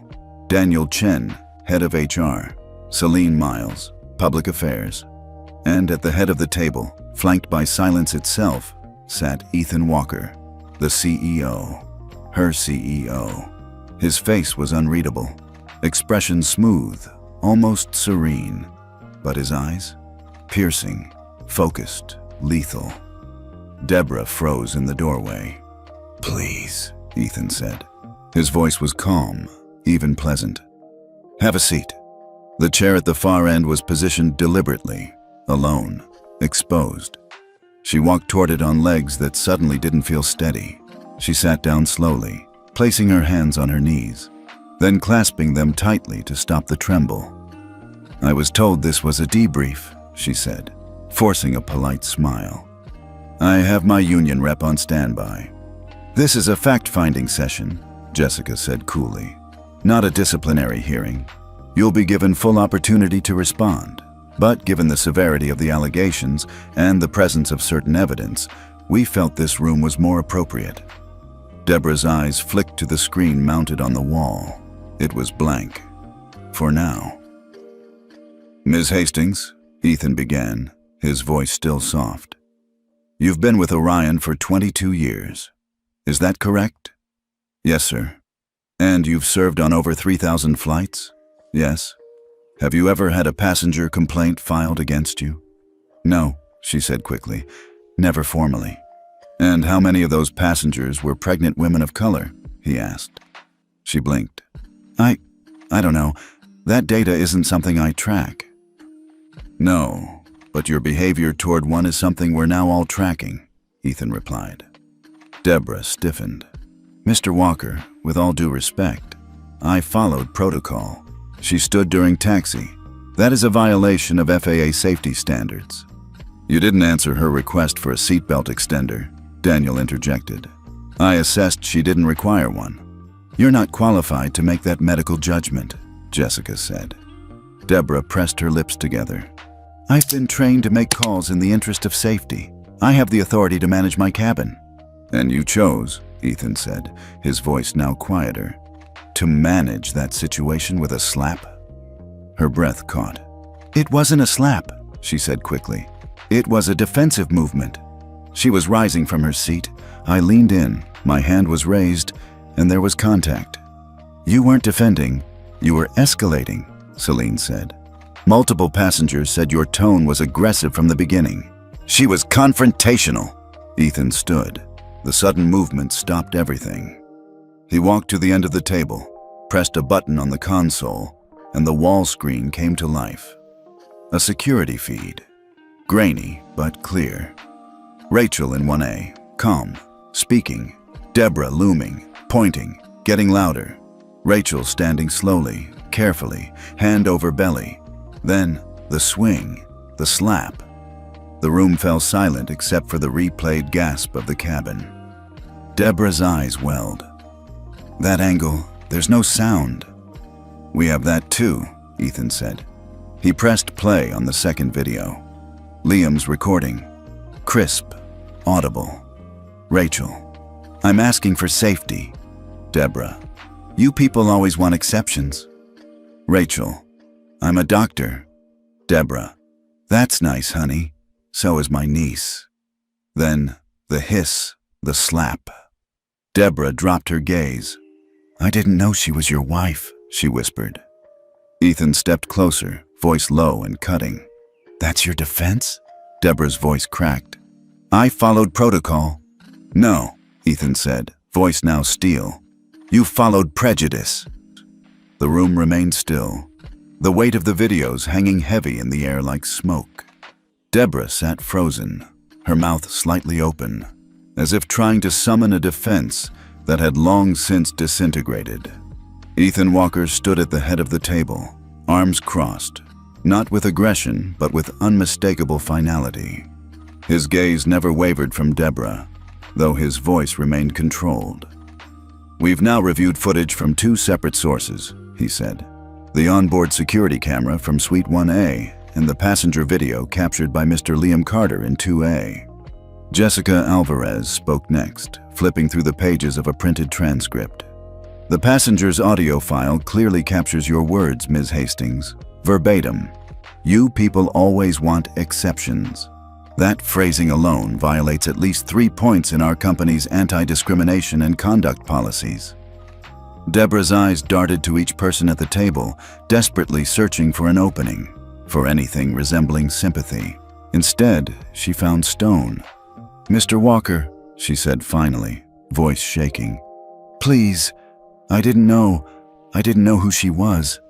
Daniel Chen, head of HR; Celine Miles, public affairs. And at the head of the table, flanked by silence itself, sat Ethan Walker, the CEO, her CEO. His face was unreadable, expression smooth, almost serene, but his eyes? Piercing, focused, lethal. Deborah froze in the doorway. "Please," Ethan said. His voice was calm, even pleasant. "Have a seat." The chair at the far end was positioned deliberately, alone, exposed. She walked toward it on legs that suddenly didn't feel steady. She sat down slowly, placing her hands on her knees, then clasping them tightly to stop the tremble. "I was told this was a debrief," she said, forcing a polite smile. "I have my union rep on standby." "This is a fact-finding session," Jessica said coolly, "not a disciplinary hearing. You'll be given full opportunity to respond, but given the severity of the allegations and the presence of certain evidence, we felt this room was more appropriate." Deborah's eyes flicked to the screen mounted on the wall. It was blank. For now. "Ms. Hastings," Ethan began, his voice still soft. "You've been with Orion for 22 years. Is that correct?" "Yes, sir." "And you've served on over 3,000 flights?" "Yes." "Have you ever had a passenger complaint filed against you?" "No," she said quickly. "Never formally." "And how many of those passengers were pregnant women of color?" he asked. She blinked. I don't know. That data isn't something I track." "No, but your behavior toward one is something we're now all tracking," Ethan replied. Deborah stiffened. "Mr. Walker, with all due respect, I followed protocol." She stood during taxi. "That is a violation of FAA safety standards." "You didn't answer her request for a seatbelt extender," Daniel interjected. "I assessed she didn't require one." "You're not qualified to make that medical judgment," Jessica said. Deborah pressed her lips together. "I've been trained to make calls in the interest of safety. I have the authority to manage my cabin." "And you chose," Ethan said, his voice now quieter, "to manage that situation with a slap?" Her breath caught. "It wasn't a slap," she said quickly. "It was a defensive movement." She was rising from her seat. I leaned in, my hand was raised, and there was contact. "You weren't defending, you were escalating," Celine said. "Multiple passengers said your tone was aggressive from the beginning." "She was confrontational." Ethan stood. The sudden movement stopped everything. He walked to the end of the table, pressed a button on the console, and the wall screen came to life. A security feed. Grainy, but clear. Rachel in 1A, calm, speaking. Deborah looming, pointing, getting louder. Rachel standing slowly, carefully, hand over belly. Then, the swing, the slap. The room fell silent except for the replayed gasp of the cabin. Deborah's eyes welled. "That angle, there's no sound." "We have that too," Ethan said. He pressed play on the second video. Liam's recording. Crisp, audible. Rachel. "I'm asking for safety." Deborah. "You people always want exceptions." Rachel. "I'm a doctor." Deborah. "That's nice, honey. So is my niece." Then, the hiss, the slap. Deborah dropped her gaze. "I didn't know she was your wife," she whispered. Ethan stepped closer, voice low and cutting. "That's your defense?" Deborah's voice cracked. "I followed protocol." "No," Ethan said, voice now steel. "You followed prejudice." The room remained still, the weight of the videos hanging heavy in the air like smoke. Deborah sat frozen, her mouth slightly open, as if trying to summon a defense that had long since disintegrated. Ethan Walker stood at the head of the table, arms crossed, not with aggression, but with unmistakable finality. His gaze never wavered from Deborah, though his voice remained controlled. "We've now reviewed footage from 2 separate sources," he said. "The onboard security camera from Suite 1A and the passenger video captured by Mr. Liam Carter in 2A. Jessica Alvarez spoke next, flipping through the pages of a printed transcript. The passenger's audio file clearly captures your words, Ms. Hastings. Verbatim. You people always want exceptions. That phrasing alone violates at least 3 points in our company's anti-discrimination and conduct policies. Deborah's eyes darted to each person at the table, desperately searching for an opening, for anything resembling sympathy. Instead, she found Stone. "Mr. Walker," she said finally, voice shaking. "Please, I didn't know who she was."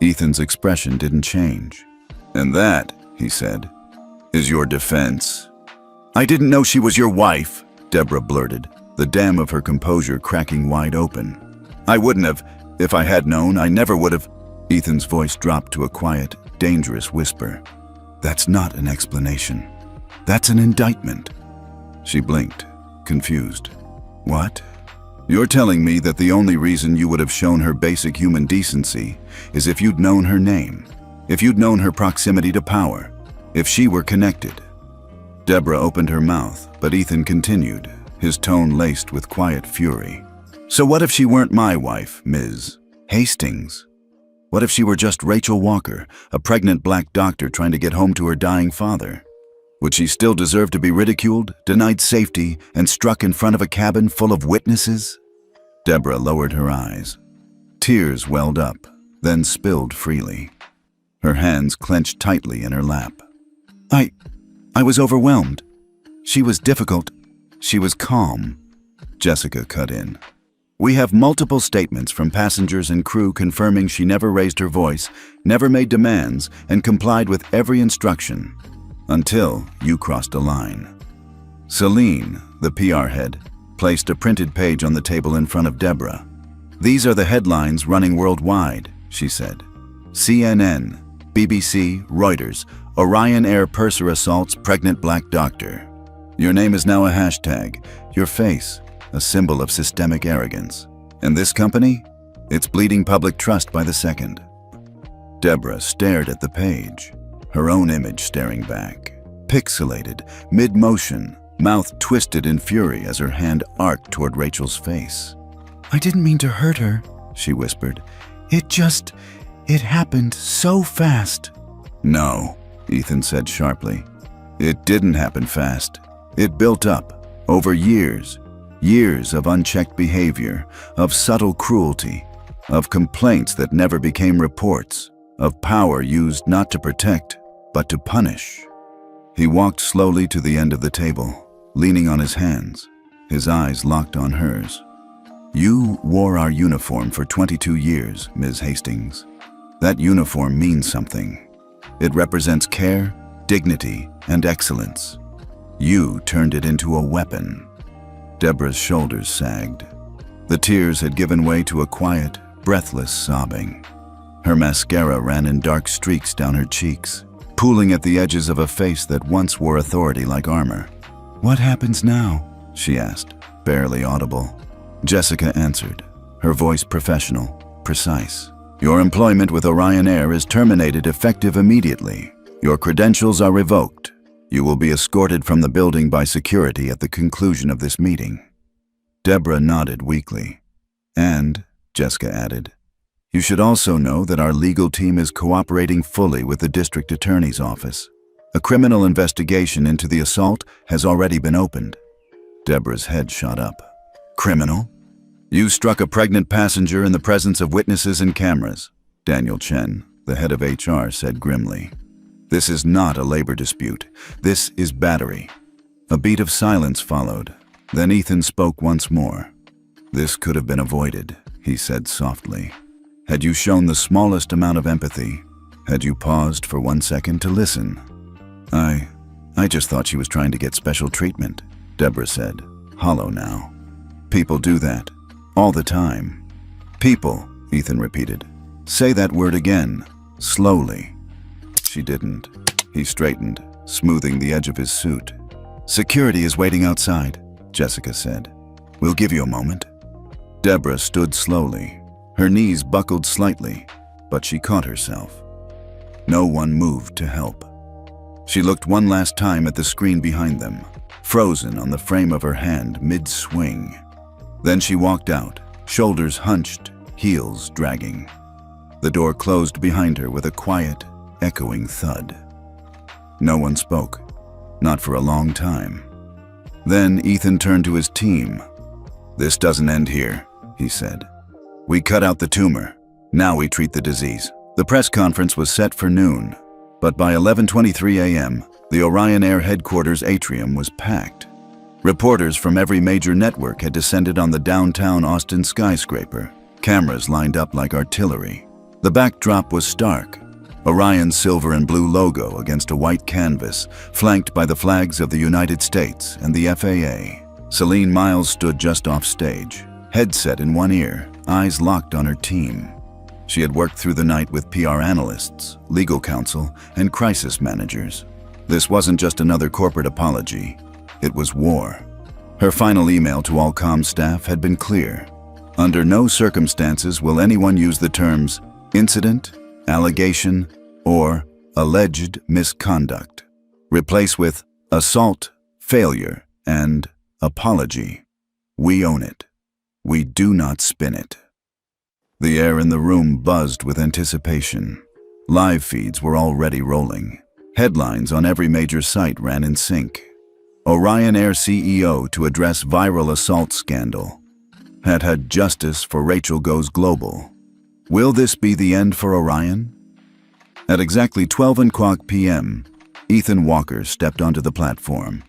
Ethan's expression didn't change. "And that," he said, "is your defense?" "I didn't know she was your wife," Deborah blurted, the dam of her composure cracking wide open. "I wouldn't have. If I had known, I never would have." Ethan's voice dropped to a quiet, dangerous whisper. "That's not an explanation. That's an indictment." She blinked, confused. "What?" "You're telling me that the only reason you would have shown her basic human decency is if you'd known her name, if you'd known her proximity to power, if she were connected." Deborah opened her mouth, but Ethan continued, his tone laced with quiet fury. "So what if she weren't my wife, Ms. Hastings? What if she were just Rachel Walker, a pregnant black doctor trying to get home to her dying father? Would she still deserve to be ridiculed, denied safety, and struck in front of a cabin full of witnesses?" Deborah lowered her eyes. Tears welled up, then spilled freely. Her hands clenched tightly in her lap. I was overwhelmed. She was difficult. She was calm." Jessica cut in. "We have multiple statements from passengers and crew confirming she never raised her voice, never made demands, and complied with every instruction. Until you crossed a line." Celine, the PR head, placed a printed page on the table in front of Deborah. "These are the headlines running worldwide," she said. "CNN, BBC, Reuters, Orion Air purser assaults pregnant black doctor. Your name is now a hashtag, your face, a symbol of systemic arrogance. And this company? It's bleeding public trust by the second." Deborah stared at the page, her own image staring back. Pixelated, mid-motion, mouth twisted in fury as her hand arced toward Rachel's face. "I didn't mean to hurt her," she whispered. It happened so fast." "No," Ethan said sharply. "It didn't happen fast. It built up, over years. Years of unchecked behavior, of subtle cruelty, of complaints that never became reports, of power used not to protect, but to punish." He walked slowly to the end of the table, leaning on his hands, his eyes locked on hers. "You wore our uniform for 22 years, Ms. Hastings. That uniform means something. It represents care, dignity, and excellence. You turned it into a weapon." Deborah's shoulders sagged. The tears had given way to a quiet, breathless sobbing. Her mascara ran in dark streaks down her cheeks, pooling at the edges of a face that once wore authority like armor. "What happens now?" she asked, barely audible. Jessica answered, her voice professional, precise. "Your employment with Orion Air is terminated effective immediately. Your credentials are revoked. You will be escorted from the building by security at the conclusion of this meeting." Deborah nodded weakly. "And," Jessica added, "you should also know that our legal team is cooperating fully with the district attorney's office. A criminal investigation into the assault has already been opened." Deborah's head shot up. "Criminal? You struck a pregnant passenger in the presence of witnesses and cameras," Daniel Chen, the head of HR, said grimly. "This is not a labor dispute. This is battery." A beat of silence followed. Then Ethan spoke once more. "This could have been avoided," he said softly. "Had you shown the smallest amount of empathy, had you paused for 1 second to listen." I just thought she was trying to get special treatment," Deborah said, hollow now. "People do that. All the time." "People," Ethan repeated. "Say that word again, slowly." She didn't. He straightened, smoothing the edge of his suit. "Security is waiting outside," Jessica said. "We'll give you a moment." Deborah stood slowly. Her knees buckled slightly, but she caught herself. No one moved to help. She looked one last time at the screen behind them, frozen on the frame of her hand mid-swing. Then she walked out, shoulders hunched, heels dragging. The door closed behind her with a quiet, echoing thud. No one spoke, not for a long time. Then Ethan turned to his team. "This doesn't end here," he said. "We cut out the tumor. Now we treat the disease." The press conference was set for noon, but by 11:23 a.m., the Orion Air headquarters atrium was packed. Reporters from every major network had descended on the downtown Austin skyscraper, cameras lined up like artillery. The backdrop was stark, Orion's silver and blue logo against a white canvas, flanked by the flags of the United States and the FAA. Celine Miles stood just off stage, headset in one ear, eyes locked on her team. She had worked through the night with PR analysts, legal counsel, and crisis managers. This wasn't just another corporate apology. It was war. Her final email to all comm staff had been clear. Under no circumstances will anyone use the terms incident, allegation, or alleged misconduct. Replace with assault, failure, and apology. We own it. We do not spin it. The air in the room buzzed with anticipation. Live feeds were already rolling. Headlines on every major site ran in sync. Orion Air CEO to address viral assault scandal. Had justice for Rachel goes global. Will this be the end for Orion? At exactly 12:00 p.m., Ethan Walker stepped onto the platform.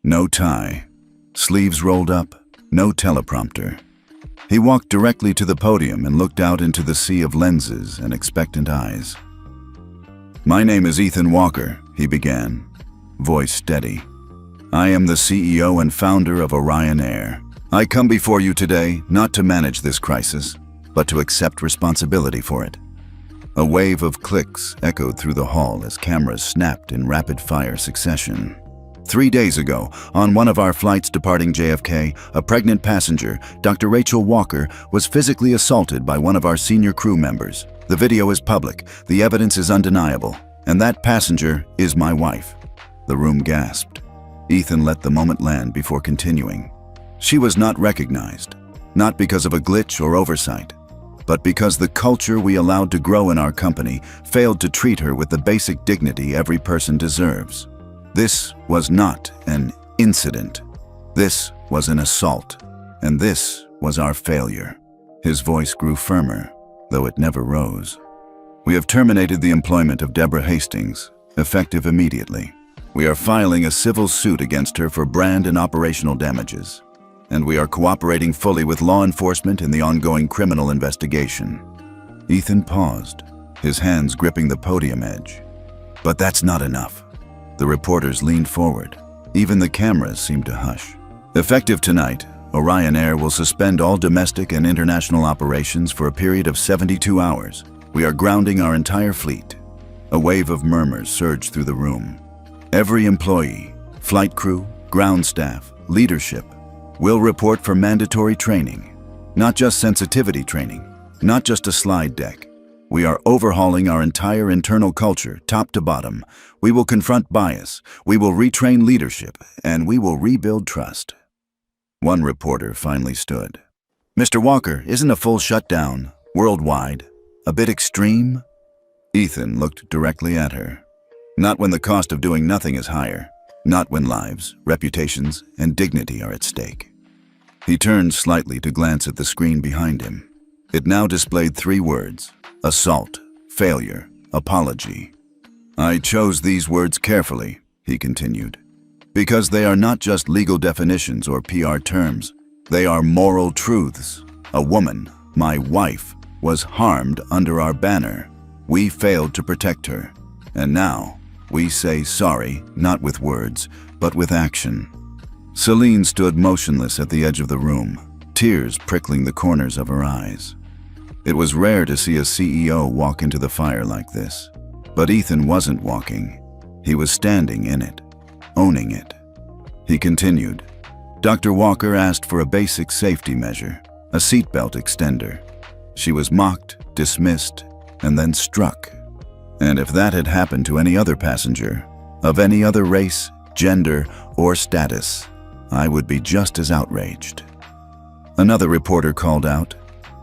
No tie, sleeves rolled up, no teleprompter. He walked directly to the podium and looked out into the sea of lenses and expectant eyes. "My name is Ethan Walker," he began, voice steady. "I am the CEO and founder of Orion Air. I come before you today not to manage this crisis, but to accept responsibility for it." A wave of clicks echoed through the hall as cameras snapped in rapid-fire succession. 3 days ago, on one of our flights departing JFK, a pregnant passenger, Dr. Rachel Walker, was physically assaulted by one of our senior crew members. The video is public, the evidence is undeniable, and that passenger is my wife. The room gasped. Ethan let the moment land before continuing. She was not recognized, not because of a glitch or oversight, but because the culture we allowed to grow in our company failed to treat her with the basic dignity every person deserves. This was not an incident. This was an assault, and this was our failure. His voice grew firmer, though it never rose. "We have terminated the employment of Deborah Hastings, effective immediately. We are filing a civil suit against her for brand and operational damages, and we are cooperating fully with law enforcement in the ongoing criminal investigation." Ethan paused, his hands gripping the podium edge. But that's not enough. The reporters leaned forward. Even the cameras seemed to hush. "Effective tonight, Orion Air will suspend all domestic and international operations for a period of 72 hours. We are grounding our entire fleet." A wave of murmurs surged through the room. "Every employee, flight crew, ground staff, leadership, will report for mandatory training. Not just sensitivity training, not just a slide deck. We are overhauling our entire internal culture, top to bottom. We will confront bias, we will retrain leadership, and we will rebuild trust." One reporter finally stood. "Mr. Walker, isn't a full shutdown, worldwide, a bit extreme?" Ethan looked directly at her. "Not when the cost of doing nothing is higher. Not when lives, reputations, and dignity are at stake." He turned slightly to glance at the screen behind him. It now displayed 3 words: assault, failure, apology. "I chose these words carefully," he continued, "because they are not just legal definitions or PR terms. They are moral truths. A woman, my wife, was harmed under our banner. We failed to protect her. And now, we say sorry, not with words, but with action." Celine stood motionless at the edge of the room, tears prickling the corners of her eyes. It was rare to see a CEO walk into the fire like this. But Ethan wasn't walking. He was standing in it, owning it. He continued. Dr. Walker asked for a basic safety measure, a seatbelt extender. She was mocked, dismissed, and then struck. And if that had happened to any other passenger, of any other race, gender, or status, I would be just as outraged. Another reporter called out,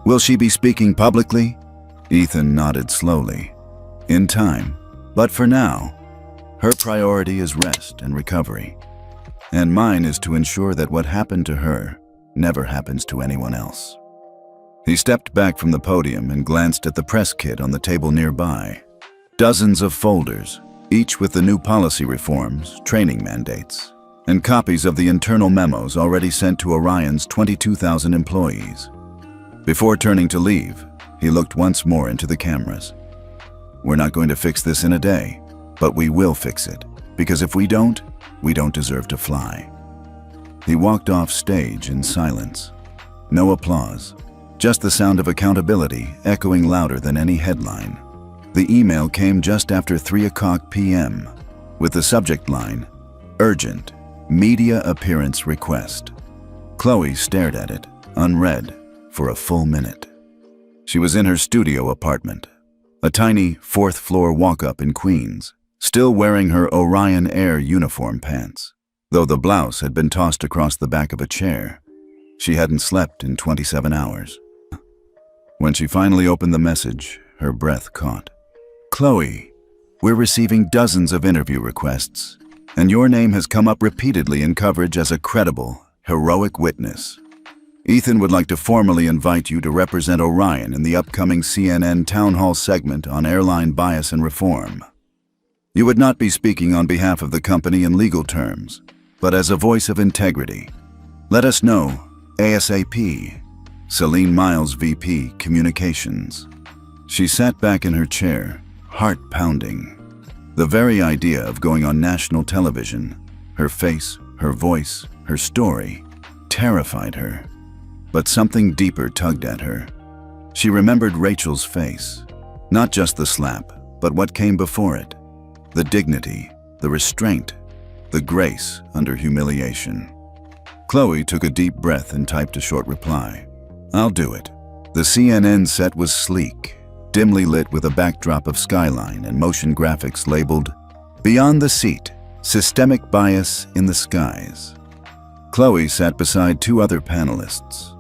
"Will she be speaking publicly?" Ethan nodded slowly. In time, but for now, her priority is rest and recovery. And mine is to ensure that what happened to her never happens to anyone else. He stepped back from the podium and glanced at the press kit on the table nearby. Dozens of folders, each with the new policy reforms, training mandates, and copies of the internal memos already sent to Orion's 22,000 employees. Before turning to leave, he looked once more into the cameras. We're not going to fix this in a day, but we will fix it, because if we don't deserve to fly. He walked off stage in silence. No applause, just the sound of accountability echoing louder than any headline. The email came just after 3:00 p.m. with the subject line, "Urgent, Media Appearance Request." Chloe stared at it, unread, for a full minute. She was in her studio apartment, a tiny fourth-floor walk-up in Queens, still wearing her Orion Air uniform pants. Though the blouse had been tossed across the back of a chair, she hadn't slept in 27 hours. When she finally opened the message, her breath caught. "Chloe, we're receiving dozens of interview requests, and your name has come up repeatedly in coverage as a credible, heroic witness. Ethan would like to formally invite you to represent Orion in the upcoming CNN Town Hall segment on airline bias and reform. You would not be speaking on behalf of the company in legal terms, but as a voice of integrity. Let us know, ASAP. Celine Miles, VP, Communications." She sat back in her chair, heart pounding. The very idea of going on national television, her face, her voice, her story, terrified her. But something deeper tugged at her. She remembered Rachel's face, not just the slap, but what came before it. The dignity, the restraint, the grace under humiliation. Chloe took a deep breath and typed a short reply. "I'll do it." The CNN set was sleek, dimly lit with a backdrop of skyline and motion graphics labeled, "Beyond the Seat, Systemic Bias in the Skies." Chloe sat beside two other panelists,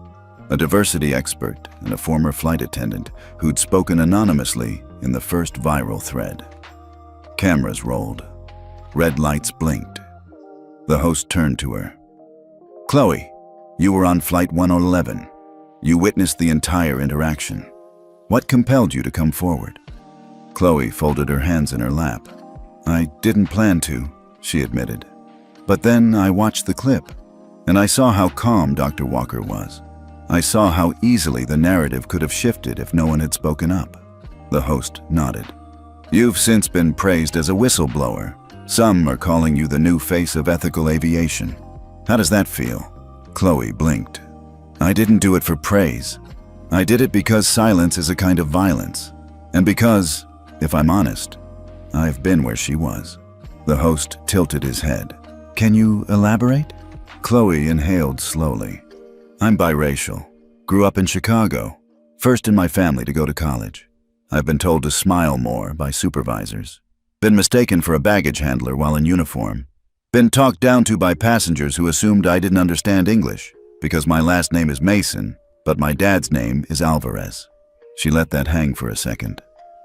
a diversity expert and a former flight attendant who'd spoken anonymously in the first viral thread. Cameras rolled. Red lights blinked. The host turned to her. "Chloe, you were on Flight 111. You witnessed the entire interaction. What compelled you to come forward?" Chloe folded her hands in her lap. "I didn't plan to," she admitted. "But then I watched the clip, and I saw how calm Dr. Walker was. I saw how easily the narrative could have shifted if no one had spoken up." The host nodded. "You've since been praised as a whistleblower. Some are calling you the new face of ethical aviation. How does that feel?" Chloe blinked. "I didn't do it for praise. I did it because silence is a kind of violence. And because, if I'm honest, I've been where she was." The host tilted his head. "Can you elaborate?" Chloe inhaled slowly. "I'm biracial. Grew up in Chicago. First in my family to go to college. I've been told to smile more by supervisors. Been mistaken for a baggage handler while in uniform. Been talked down to by passengers who assumed I didn't understand English because my last name is Mason, but my dad's name is Alvarez." She let that hang for a second.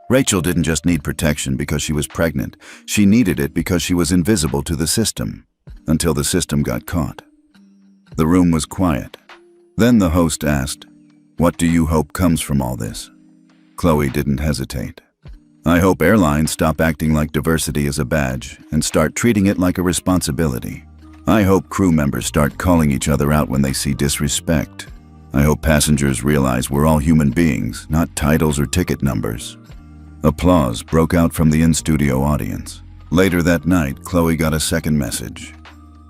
Rachel didn't just need protection because she was pregnant. She needed it because she was invisible to the system, until the system got caught. The room was quiet. Then the host asked, "What do you hope comes from all this?" Chloe didn't hesitate. "I hope airlines stop acting like diversity is a badge and start treating it like a responsibility. I hope crew members start calling each other out when they see disrespect. I hope passengers realize we're all human beings, not titles or ticket numbers." Applause broke out from the in-studio audience. Later that night, Chloe got a second message.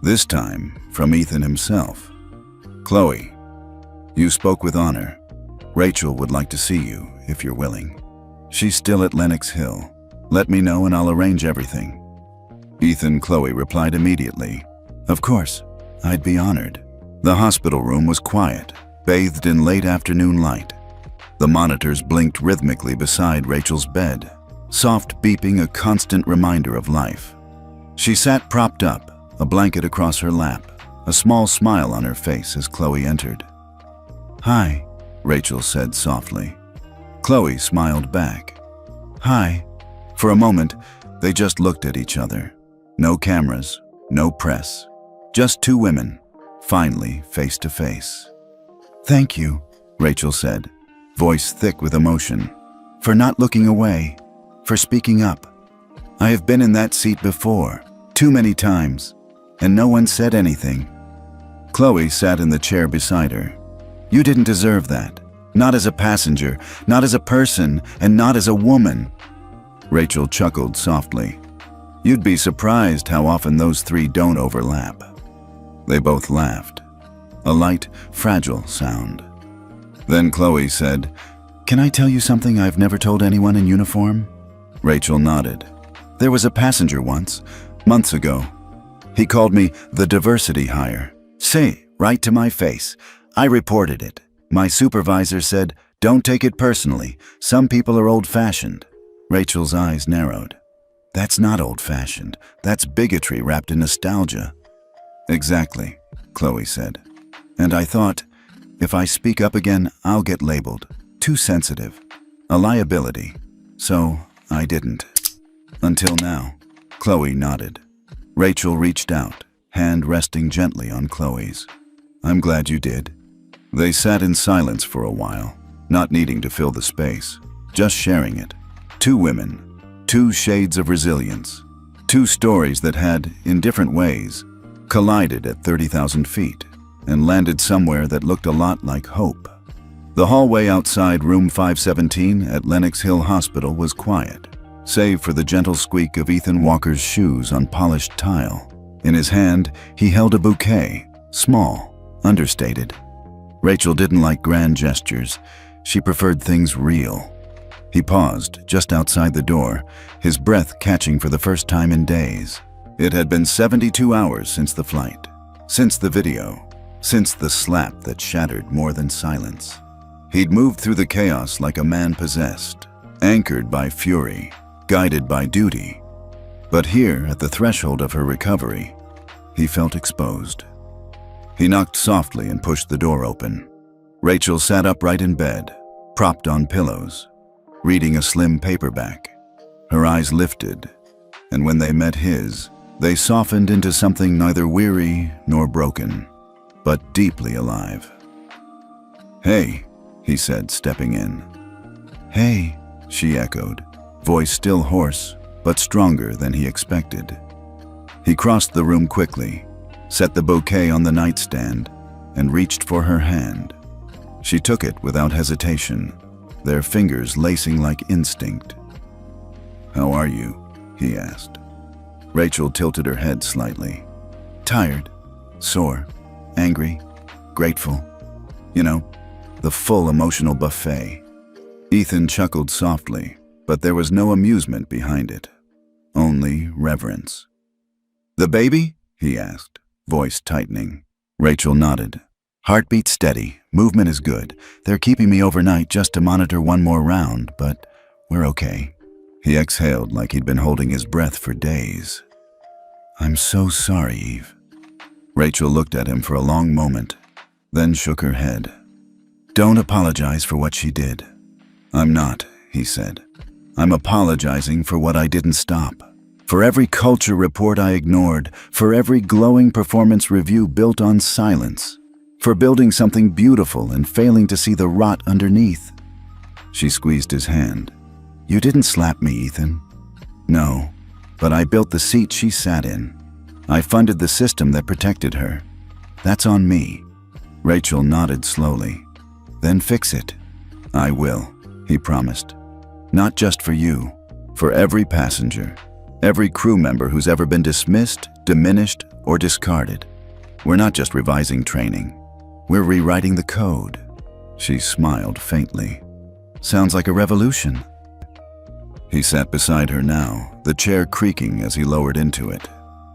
This time, from Ethan himself. "Chloe, you spoke with honor. Rachel would like to see you, if you're willing. She's still at Lenox Hill. Let me know and I'll arrange everything." Ethan Chloe replied immediately, "Of course, I'd be honored." The hospital room was quiet, bathed in late afternoon light. The monitors blinked rhythmically beside Rachel's bed, soft beeping a constant reminder of life. She sat propped up, a blanket across her lap, a small smile on her face as Chloe entered. "Hi," Rachel said softly. Chloe smiled back. "Hi." For a moment, they just looked at each other. No cameras, no press, just two women, finally face to face. "Thank you," Rachel said, voice thick with emotion, "for not looking away, for speaking up. I have been in that seat before, too many times, and no one said anything." Chloe sat in the chair beside her. "You didn't deserve that. Not as a passenger, not as a person, and not as a woman." Rachel chuckled softly. "You'd be surprised how often those three don't overlap." They both laughed. A light, fragile sound. Then Chloe said, "Can I tell you something I've never told anyone in uniform?" Rachel nodded. "There was a passenger once, months ago. He called me the diversity hire. Say, right to my face. I reported it. My supervisor said, 'Don't take it personally. Some people are old-fashioned.'" Rachel's eyes narrowed. "That's not old-fashioned. That's bigotry wrapped in nostalgia." "Exactly," Chloe said. "And I thought, if I speak up again, I'll get labeled. Too sensitive. A liability. So I didn't. Until now." Chloe nodded. Rachel reached out, hand resting gently on Chloe's. "I'm glad you did." They sat in silence for a while, not needing to fill the space, just sharing it. Two women, two shades of resilience, two stories that had, in different ways, collided at 30,000 feet and landed somewhere that looked a lot like hope. The hallway outside room 517 at Lenox Hill Hospital was quiet, save for the gentle squeak of Ethan Walker's shoes on polished tile. In his hand, he held a bouquet, small, understated. Rachel didn't like grand gestures. She preferred things real. He paused just outside the door, his breath catching for the first time in days. It had been 72 hours since the flight, since the video, since the slap that shattered more than silence. He'd moved through the chaos like a man possessed, anchored by fury, guided by duty. But here, at the threshold of her recovery, he felt exposed. He knocked softly and pushed the door open. Rachel sat upright in bed, propped on pillows, reading a slim paperback. Her eyes lifted, and when they met his, they softened into something neither weary nor broken, but deeply alive. "Hey," he said, stepping in. "Hey," she echoed, voice still hoarse, but stronger than he expected. He crossed the room quickly, set the bouquet on the nightstand, and reached for her hand. She took it without hesitation, their fingers lacing like instinct. "How are you?" he asked. Rachel tilted her head slightly. "Tired, sore, angry, grateful. You know, the full emotional buffet." Ethan chuckled softly, but there was no amusement behind it, only reverence. "The baby?" he asked, voice tightening. Rachel nodded. "Heartbeat steady, movement is good. They're keeping me overnight just to monitor one more round, but we're okay." He exhaled like he'd been holding his breath for days. "I'm so sorry, Eve." Rachel looked at him for a long moment, then shook her head. "Don't apologize for what she did." "I'm not," he said. "I'm apologizing for what I didn't stop. For every culture report I ignored, for every glowing performance review built on silence, for building something beautiful and failing to see the rot underneath." She squeezed his hand. "You didn't slap me, Ethan." "No, but I built the seat she sat in. I funded the system that protected her. That's on me." Rachel nodded slowly. "Then fix it." "I will," he promised. "Not just for you, for every passenger, every crew member who's ever been dismissed, diminished, or discarded. We're not just revising training. We're rewriting the code." She smiled faintly. "Sounds like a revolution." He sat beside her now, the chair creaking as he lowered into it.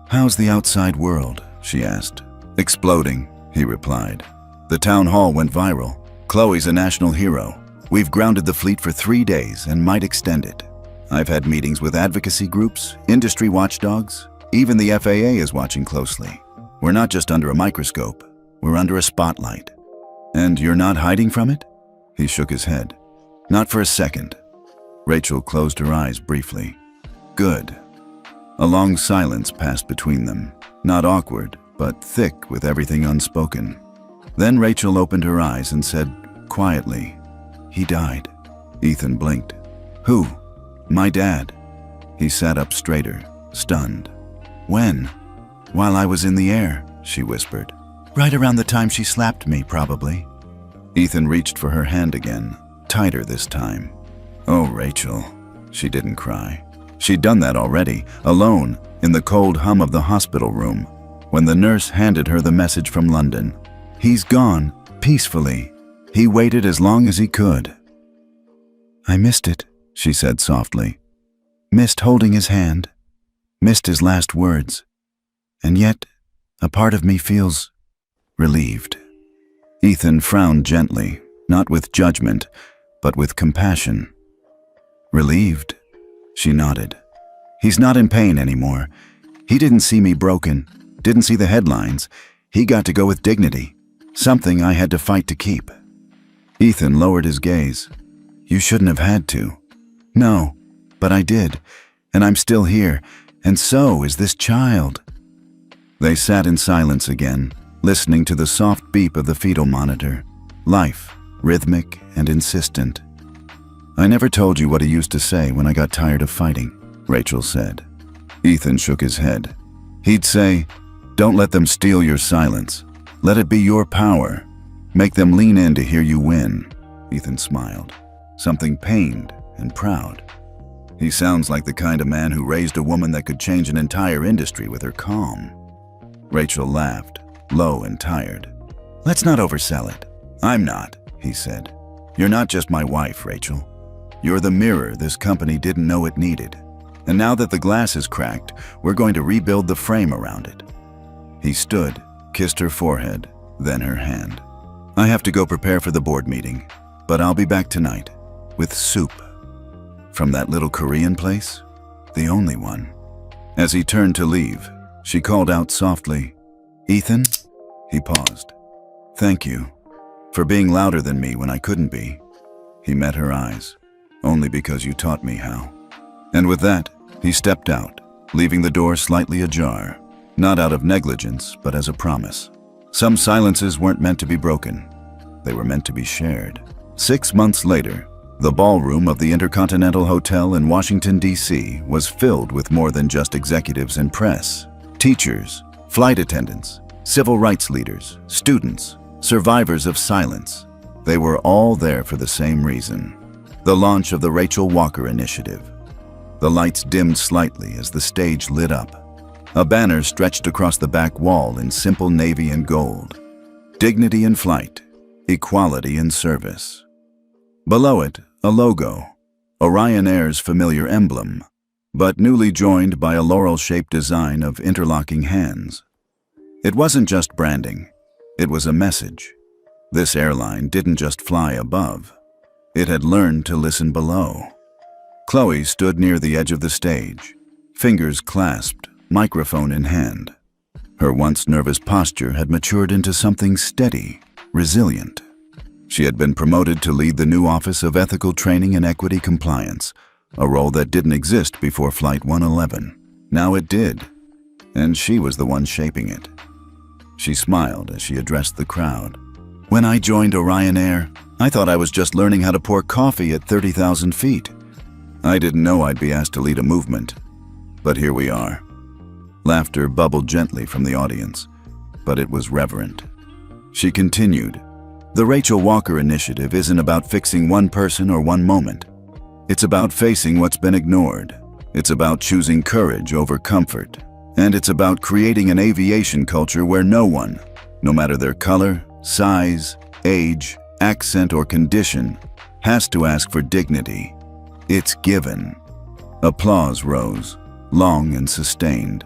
"How's the outside world?" she asked. "Exploding," he replied. "The town hall went viral. Chloe's a national hero. We've grounded the fleet for 3 days and might extend it. I've had meetings with advocacy groups, industry watchdogs. Even the FAA is watching closely. We're not just under a microscope, we're under a spotlight. And you're not hiding from it? He shook his head. Not for a second. Rachel closed her eyes briefly. Good. A long silence passed between them, not awkward, but thick with everything unspoken. Then Rachel opened her eyes and said quietly, "He died." Ethan blinked. "Who?" "My dad." He sat up straighter, stunned. "When?" "While I was in the air," she whispered. "Right around the time she slapped me, probably." Ethan reached for her hand again, tighter this time. "Oh, Rachel." She didn't cry. She'd done that already, alone, in the cold hum of the hospital room, when the nurse handed her the message from London. "He's gone, peacefully. He waited as long as he could." "I missed it," she said softly. "Missed holding his hand. Missed his last words. And yet, a part of me feels relieved." Ethan frowned gently, not with judgment, but with compassion. "Relieved?" She nodded. "He's not in pain anymore. He didn't see me broken, didn't see the headlines. He got to go with dignity, something I had to fight to keep." Ethan lowered his gaze. "You shouldn't have had to." "No, but I did, and I'm still here, and so is this child." They sat in silence again, listening to the soft beep of the fetal monitor. Life, rhythmic and insistent. "I never told you what he used to say when I got tired of fighting," Rachel said. Ethan shook his head. He'd say, "Don't let them steal your silence. Let it be your power. Make them lean in to hear you win." Ethan smiled, something pained and proud. "He sounds like the kind of man who raised a woman that could change an entire industry with her calm." Rachel laughed, low and tired. "Let's not oversell it." "I'm not," he said. "You're not just my wife, Rachel. You're the mirror this company didn't know it needed. And now that the glass is cracked, we're going to rebuild the frame around it." He stood, kissed her forehead, then her hand. "I have to go prepare for the board meeting, but I'll be back tonight, with soup." "From that little Korean place?" "The only one." As he turned to leave, she called out softly, "Ethan?" He paused. "Thank you, for being louder than me when I couldn't be." He met her eyes. "Only because you taught me how." And with that, he stepped out, leaving the door slightly ajar, not out of negligence, but as a promise. Some silences weren't meant to be broken. They were meant to be shared. 6 months later, the ballroom of the Intercontinental Hotel in Washington, D.C. was filled with more than just executives and press. Teachers, flight attendants, civil rights leaders, students, survivors of silence. They were all there for the same reason. The launch of the Rachel Walker Initiative. The lights dimmed slightly as the stage lit up. A banner stretched across the back wall in simple navy and gold. Dignity in flight, equality in service. Below it, a logo, Orion Air's familiar emblem, but newly joined by a laurel-shaped design of interlocking hands. It wasn't just branding, it was a message. This airline didn't just fly above. It had learned to listen below. Chloe stood near the edge of the stage, fingers clasped, microphone in hand. Her once nervous posture had matured into something steady, resilient. She had been promoted to lead the new Office of Ethical Training and Equity Compliance, a role that didn't exist before Flight 111. Now it did, and she was the one shaping it. She smiled as she addressed the crowd. "When I joined Orion Air, I thought I was just learning how to pour coffee at 30,000 feet. I didn't know I'd be asked to lead a movement. But here we are." Laughter bubbled gently from the audience, but it was reverent. She continued, "The Rachel Walker Initiative isn't about fixing one person or one moment. It's about facing what's been ignored. It's about choosing courage over comfort. And it's about creating an aviation culture where no one, no matter their color, size, age, accent, or condition, has to ask for dignity. It's given." Applause rose, long and sustained.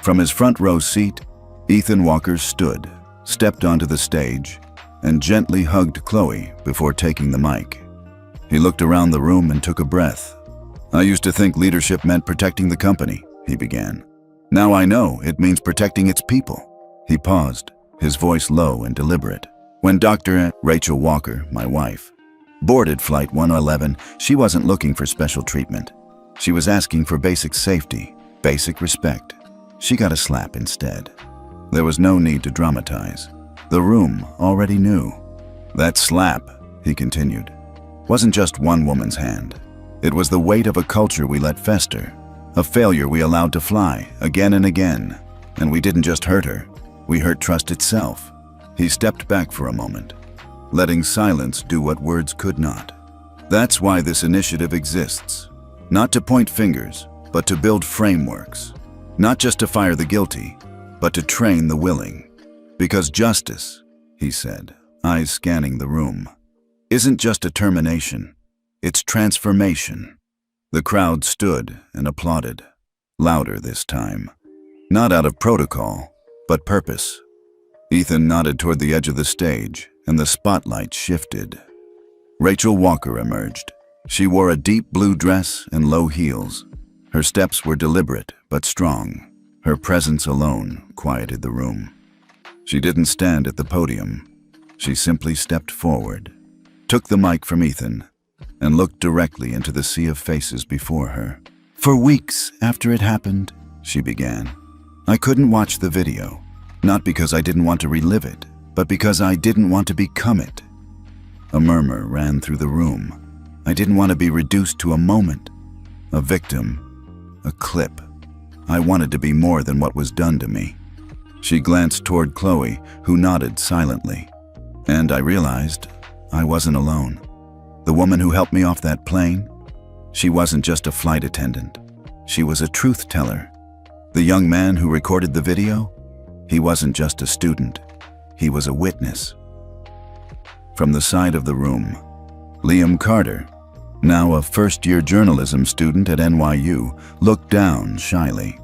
From his front row seat, Ethan Walker stood, stepped onto the stage, and gently hugged Chloe before taking the mic. He looked around the room and took a breath. "I used to think leadership meant protecting the company," he began. Now I know it means protecting its people." He paused, his voice low and deliberate. "When Dr. Rachel Walker, my wife, boarded Flight 111, she wasn't looking for special treatment. She was asking for basic safety, basic respect. She got a slap instead. There was no need to dramatize. The room already knew. That slap," he continued, "wasn't just one woman's hand. It was the weight of a culture we let fester, a failure we allowed to fly again and again. And we didn't just hurt her, we hurt trust itself." He stepped back for a moment, letting silence do what words could not. "That's why this initiative exists. Not to point fingers, but to build frameworks. Not just to fire the guilty, but to train the willing. Because justice," he said, eyes scanning the room, "isn't just a termination, it's transformation." The crowd stood and applauded, louder this time. Not out of protocol, but purpose. Ethan nodded toward the edge of the stage, and the spotlight shifted. Rachel Walker emerged. She wore a deep blue dress and low heels. Her steps were deliberate but strong. Her presence alone quieted the room. She didn't stand at the podium. She simply stepped forward, took the mic from Ethan, and looked directly into the sea of faces before her. "For weeks after it happened," she began, "I couldn't watch the video. Not because I didn't want to relive it, but because I didn't want to become it." A murmur ran through the room. "I didn't want to be reduced to a moment, a victim, a clip. I wanted to be more than what was done to me." She glanced toward Chloe, who nodded silently. And I realized I wasn't alone. The woman who helped me off that plane, she wasn't just a flight attendant. She was a truth teller. The young man who recorded the video, he wasn't just a student. He was a witness. From the side of the room, Liam Carter, now a first-year journalism student at NYU, looked down shyly.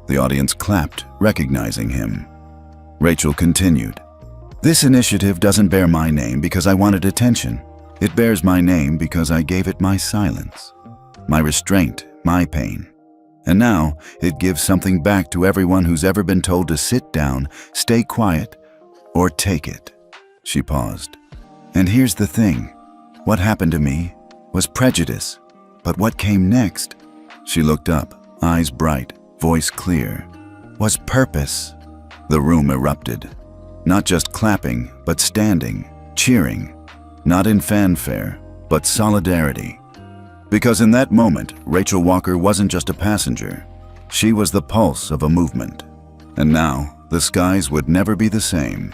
The audience clapped, recognizing him. Rachel continued, "This initiative doesn't bear my name because I wanted attention. It bears my name because I gave it my silence, my restraint, my pain. And now it gives something back to everyone who's ever been told to sit down, stay quiet, or take it." She paused. "And here's the thing. What happened to me was prejudice, but what came next," she looked up, eyes bright, voice clear, "was purpose." The room erupted. Not just clapping, but standing, cheering. Not in fanfare, but solidarity. Because in that moment, Rachel Walker wasn't just a passenger. She was the pulse of a movement. And now, the skies would never be the same.